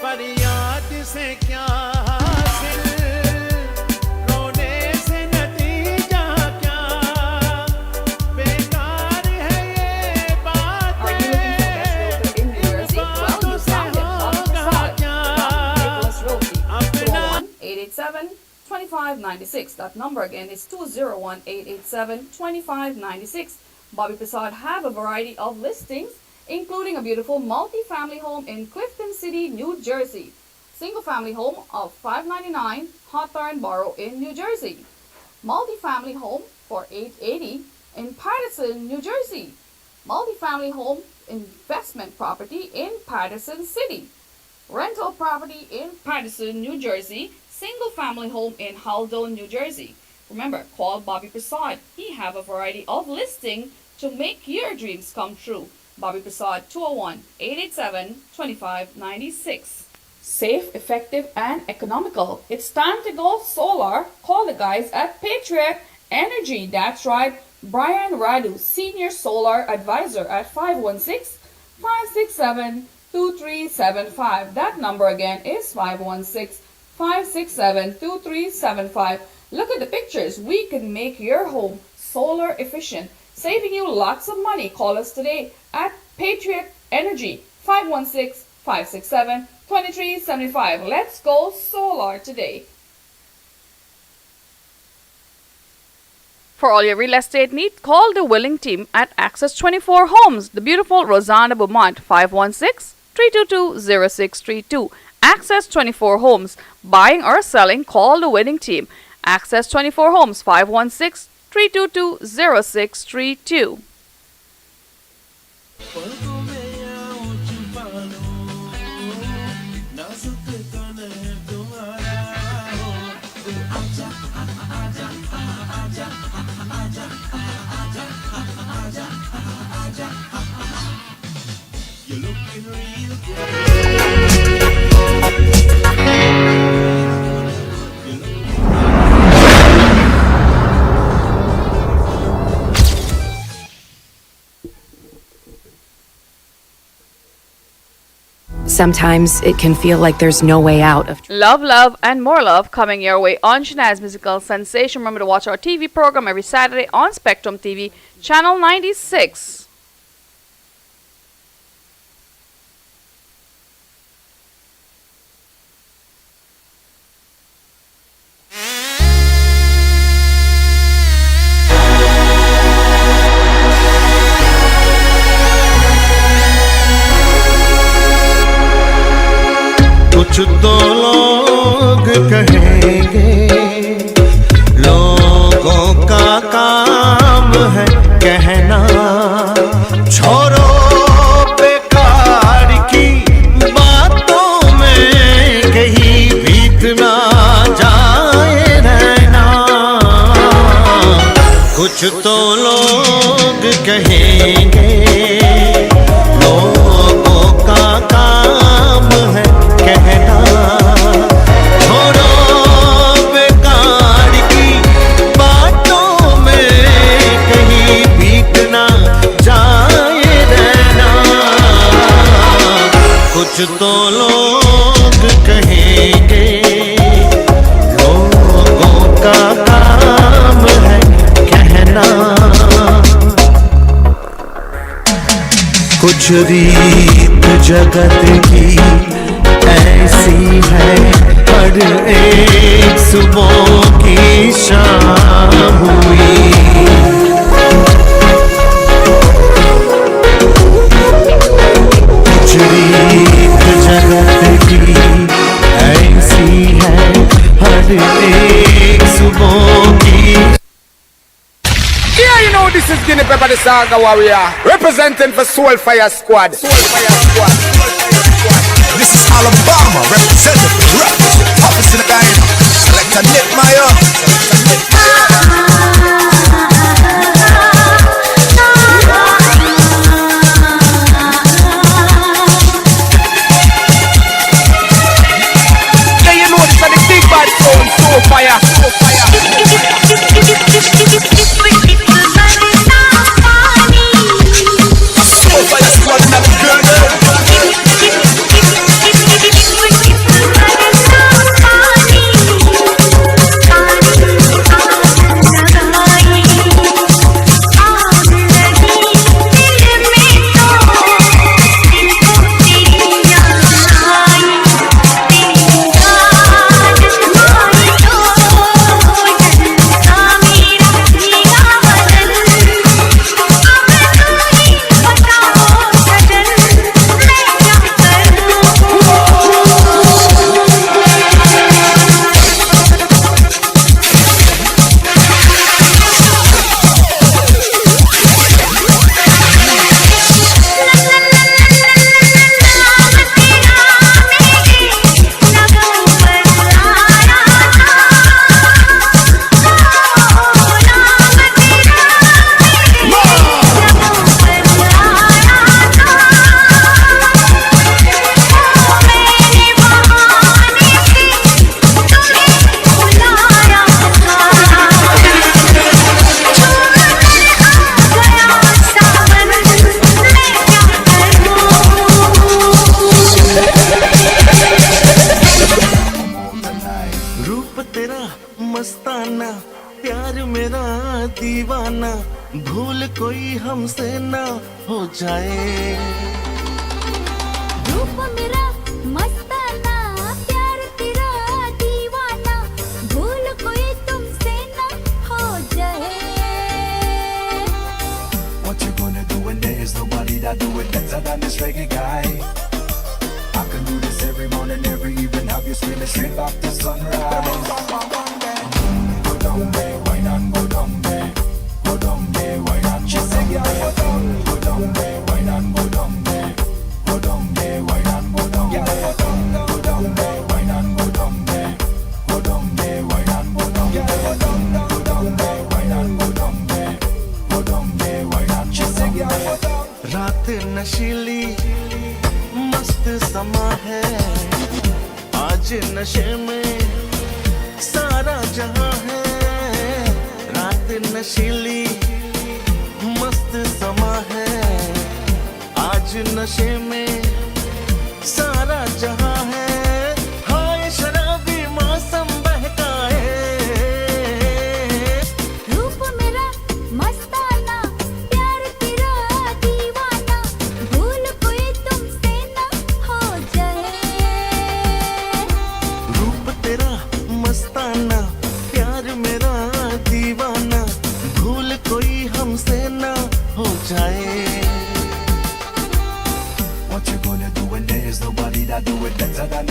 फरियाद से क्या हासिल रोने से नतीजा क्या बेकार है ये Are you looking for बातें best realtor in New Jersey? Well, you found him, Bobby Prasad. Nicholas Roki, 201-887-2596. That number again is 201-887-2596. Bobby Prasad have a variety of listings, including a beautiful multi-family home in Clifton City, New Jersey. Single-family home of $599 Hawthorne Borough in New Jersey. Multi-family home for $880 in Patterson, New Jersey. Multi-family home investment property in Patterson City. Rental property in Patterson, New Jersey. Single-family home in Haldone, New Jersey. Remember, call Bobby Prasad. He have a variety of listing to make your dreams come true. Bobby Prasad, 201-887-2596. Safe, effective, and economical. It's time to go solar. Call the guys at Patriot Energy. That's right. Brian Radu, Senior Solar Advisor at 516-567-2375. That number again is 516-567-2375. Look at the pictures. We can make your home solar efficient, saving you lots of money. Call us today at Patriot Energy, 516-567-2375. Let's go solar today. For all your real estate need, call the willing team at Access 24 Homes, the beautiful Rosanna Beaumont, 516-322-0632. Access 24 Homes. Buying or selling, call the winning team. Access 24 Homes, 516-322-0632. sometimes it can feel like there's no way out of. Love, love, and more love coming your way on Shanaz Musical Sensation. Remember to watch our TV program every Saturday on Spectrum TV, channel 96. कुछ तो लोग कहेंगे, लोगों का काम है कहना, छोड़ो बेकार की बातों में कहीं बीत ना जाए रहना। कुछ तो लोग कहेंगे, लोगों का काम है कहना, छोड़ो बेकार की बातों में कहीं बीत ना जाए रहना। कुछ तो लोग कहेंगे, लोगों का काम है कहना। कुछ रीत जगत की ऐसी है, हर एक सुबह की शाम हुई। कुछ रीत जगत की ऐसी है, हर एक सुबह की। Yeah, you know this is Guinea Pepper the Saga Warrior, representing for Soul Fire Squad. Soul Fire Squad. This is Alabama, representing for rappers, toughest in the game. Select a Nick Meyer. Yeah, you know this is the big bad sound, Soul Fire. Soul Fire. Soul Fire Squad in the building. रूप तेरा मस्ताना, प्यार मेरा दीवाना, भूल कोई हमसे ना हो जाए। रूप मेरा मस्ताना, प्यार तेरा दीवाना, भूल कोई तुमसे ना हो जाए। What you gonna do when there is nobody that do it better than this reggae guy? I can do this every morning, every evening, have you screaming straight back to sunrise. Go down there, wine and go down there. Go down there, wine and go down there. Go down there, wine and go down there. Go down there, wine and go down there. Go down there, wine and go down there. Go down there, wine and go down there. Go down there, wine and go down there. Go down there, wine and go down there. रात नशीली मस्त समा है, आज नशे में सारा जहां है। रात नशीली मस्त समा है, आज नशे में सारा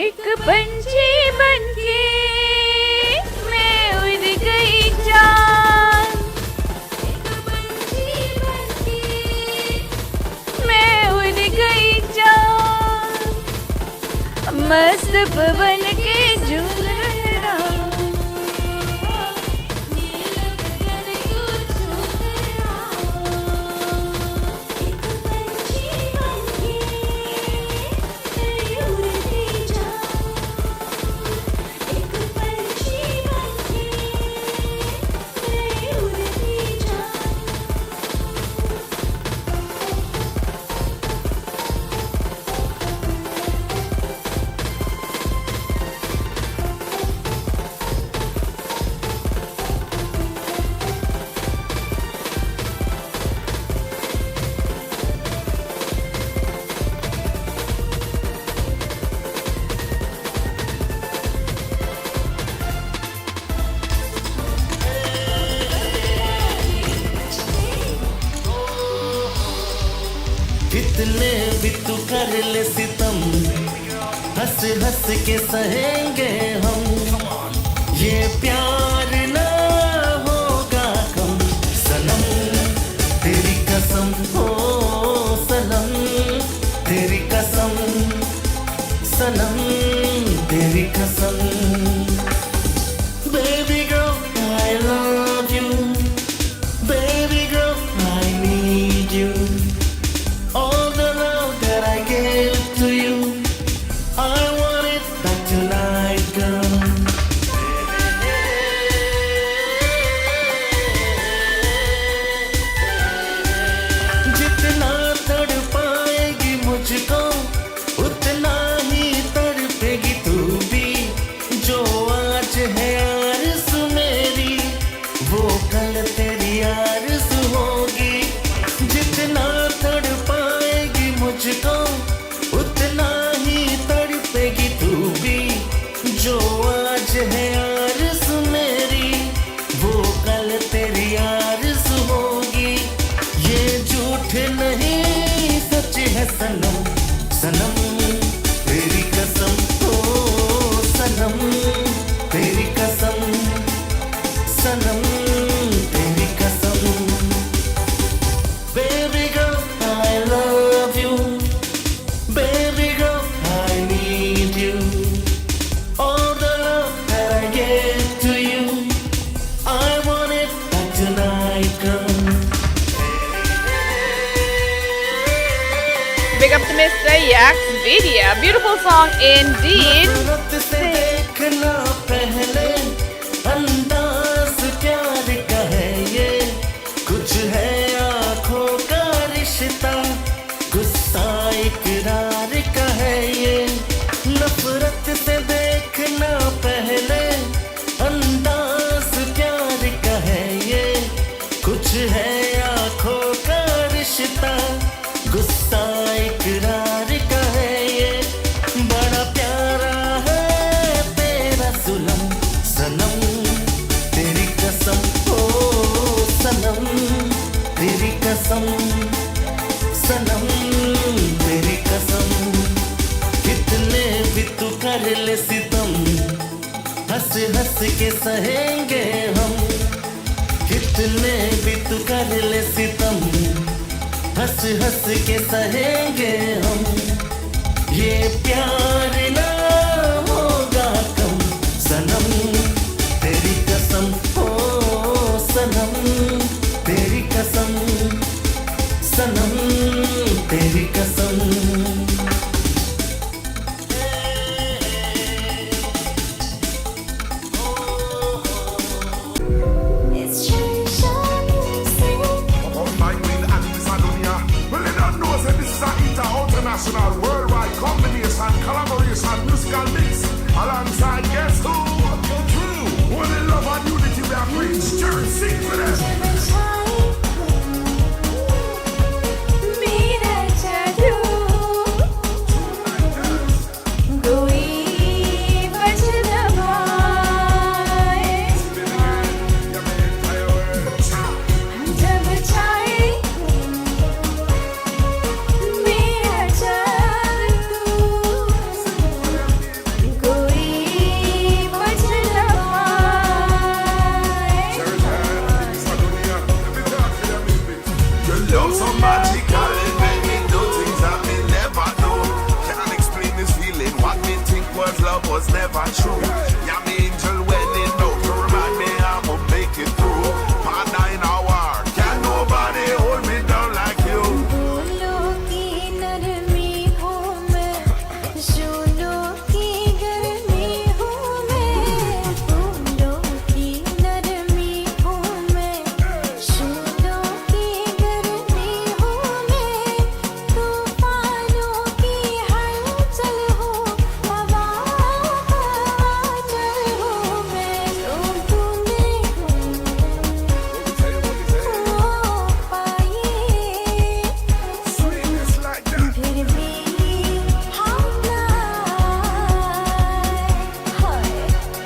एक पंछी बनके मैं उड़ गई जान, एक पंछी बनके मैं उड़ गई जान, मस्त पवन के झूल रहा, नील गगन को छू गया। एक पंछी बनके मैं उड़ती जाऊं, एक पंछी बनके मैं उड़ती जाऊं। कितने भी तू कर ले सितम, हंस हंस के सहेंगे हम, ये प्यार ना होगा कम। सनम तेरी कसम हो, सनम तेरी कसम, सनम तेरी कसम। Baby girl, I love you. Baby girl, I need you. All the love that I gave to you, I want it back tonight, girl. जितना तड़पाएगी मुझको, उतना ही तड़पेगी तू भी। जो आज है आरज़ू मेरी, वो कल तेरी आरज़ू होगी। जितना तड़पाएगी मुझको, उतना ही तड़पेगी तू भी। जो आज है आरज़ू मेरी, वो कल तेरी आरज़ू होगी। ये झूठ नहीं सच है सनम, सनम तेरी कसम हो, सनम तेरी कसम, सनम तेरी कसम। Baby girl, I love you. Baby girl, I need you. All the love that I gave to you, I want it back tonight, girl. Vidya. Vidya. Beautiful song indeed. नफरत से देखना पहले अंदाज प्यार का है ये कुछ है आँखों का रिश्ता गुस्सा इकरार का है ये नफरत से देखना पहले अंदाज प्यार का है ये कुछ है आँखों का रिश्ता गुस्सा इकरार का है ये बड़ा प्यारा है तेरा जुल्म सनम तेरी कसम ओ सनम तेरी कसम सनम तेरी कसम कितने भी तू कर ले सितम हंस हंस के सहेंगे हम कितने भी तू कर ले सितम हंस हंस के सहेंगे हम ये प्यार ना होगा कम सनम तेरी कसम ओ सनम तेरी कसम सनम तेरी कसम It's Shanaz. Well, they don't know that this is an international, worldwide combination, collaboration, musical mix, alongside guess who? True. One in love and unity we are preach. Jerry, sing for them. मेरा जादू कोई बच न पाए जब चाहे मेरा जादू कोई बच न पाए Your love so magical, it make me do things that me never do. Can't explain this feeling, what me think was love was never true. Yeah, me angel when it know to remind me I'ma make it through. Partner in our war, can't nobody hold me down like you. फूलों की नरमी हूँ मैं शूलों की गर्मी हूँ मैं फूलों की नरमी हूँ मैं शूलों की गर्मी हूँ मैं तूफानों की हलचल हूँ हवा चल हूँ मैं जो तूने पाई Sweetness like that. फिर भी हम हाय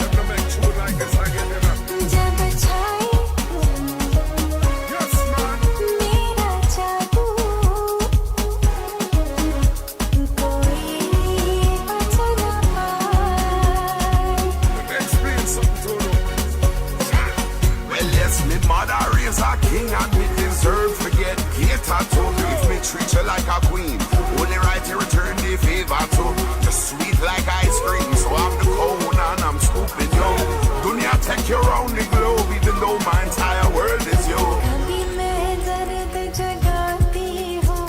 Let me make tune like this again, you know. जब छाए Yes, man. मेरा जादू कोई बच न पाए Let me explain something to you. Well, yes, me mother raised a king and me deserve to get cater to. If me treat you like a queen, only right to return the favor to. Just sweet like ice cream, so I'm the cone and I'm scooping you. Dunya take you around the globe, even though my entire world is you. कभी मैं दर्द जगाती हूँ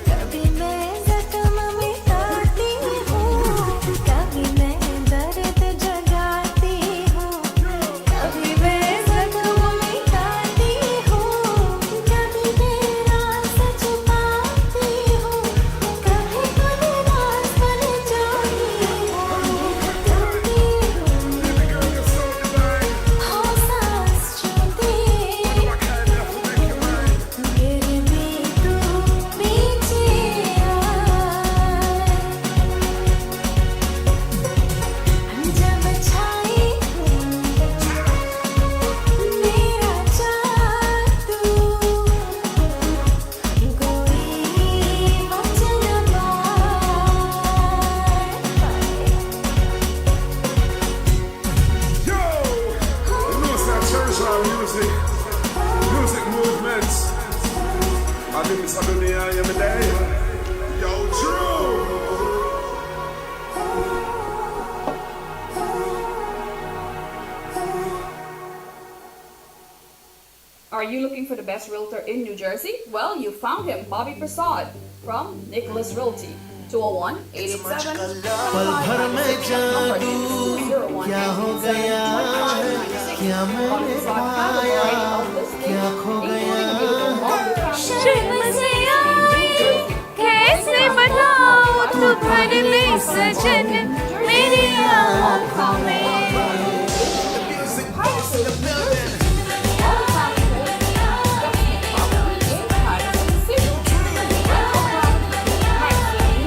कभी मैं जख्म मिटाती हूँ कभी मैं दर्द जगाती हूँ कभी मैं जख्म मिटाती हूँ कभी तेरा सच पाती हूँ कभी खुद राज बन जाती हूँ करती हूँ हो सांस चलती फिर भी तू पीछे आए जब छाए मेरा जादू कोई बच न Yo! You know it's that church our music. Music movements. I think it's something I am day. Yo, Drew! Are you looking for the best realtor in New Jersey? Well, you found him, Bobby Prasad from Nicholas Realty. पल भर में जादू क्या हो गया क्या मैंने पाया क्या खो गया शर्म से आए कैसे बताऊं तुम्हारे में सजन मेरी आँखों में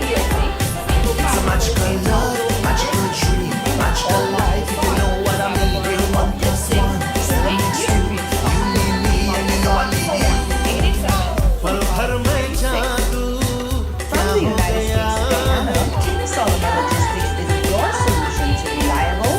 It's a magical love, magical dream, magical life. If you know what I mean, we're 1 plus 1 makes 2. You need me and you know I need you. पल भर में जादू क्या From the हो United गया States of Canada, Solomon Logistics is your solution to reliable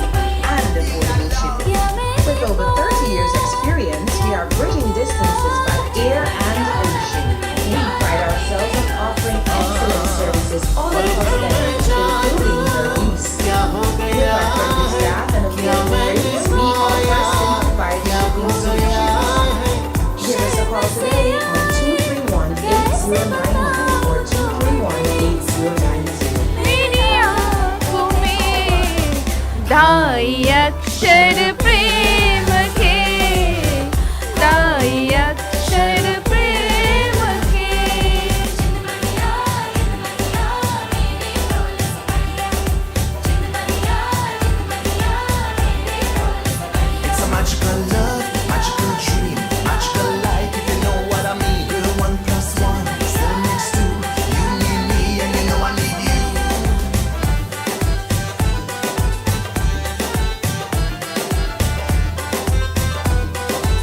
and affordable shipping. With over 30 years experience, we are bridging distances by air and ocean. We pride ourselves on offering excellent services all across Canada, including your use. क्या हो With गया our friendly staff and affordable rates, we offer simplified shipping solutions. Give us a call today on 231-8090 or 231-8092. मेरी आँखों में ढाई अक्षर प्रेम के ढाई अक्षर प्रेम के It's a magical love, magical dream, magical life. If you know what I mean, we're 1 plus 1 still makes 2. You need me and you know I need you.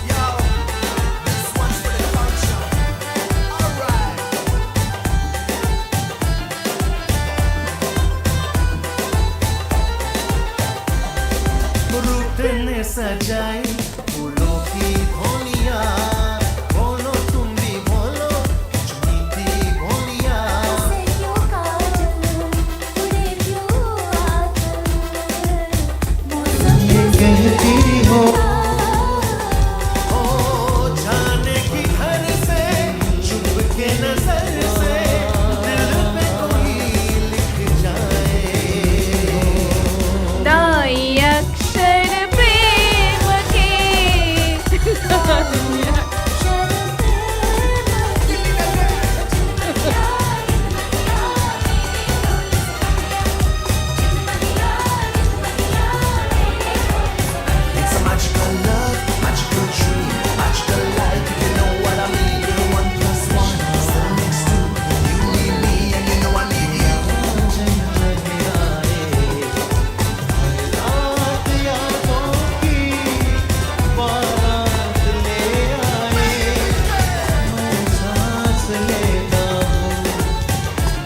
Yo, this one's for the culture. Alright. रूप ने सजाई फूलों की भोलियां बोलो तुम भी बोलो मीठी भोलियां से क्यों काजल उड़े क्यों आंचल मौसम कहती हो ओ जाने की घर से चुप के नजर से दिल पे कोई लिख जाए ढाई अक्षर प्रेम के It's a magical love, magical dream, magical life. If you know what I mean, we're 1 plus 1 still makes 2. You need me and you know I need you. रात यादों की बारात ले आए मैं सांस लेता हूँ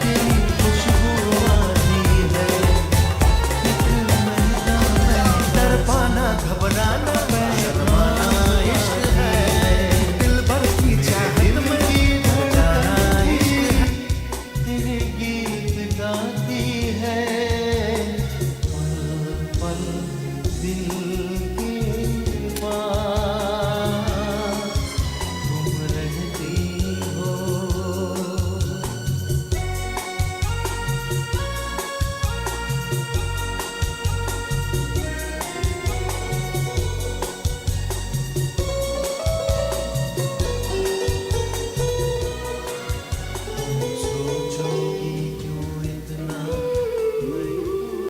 तेरी खुशबू आती है एक महका मैं तड़पाना घबराना शर्माना इश्क है दिल भर की चाहत मेरी धड़कन तेरे गीत गाती है पल पल दिल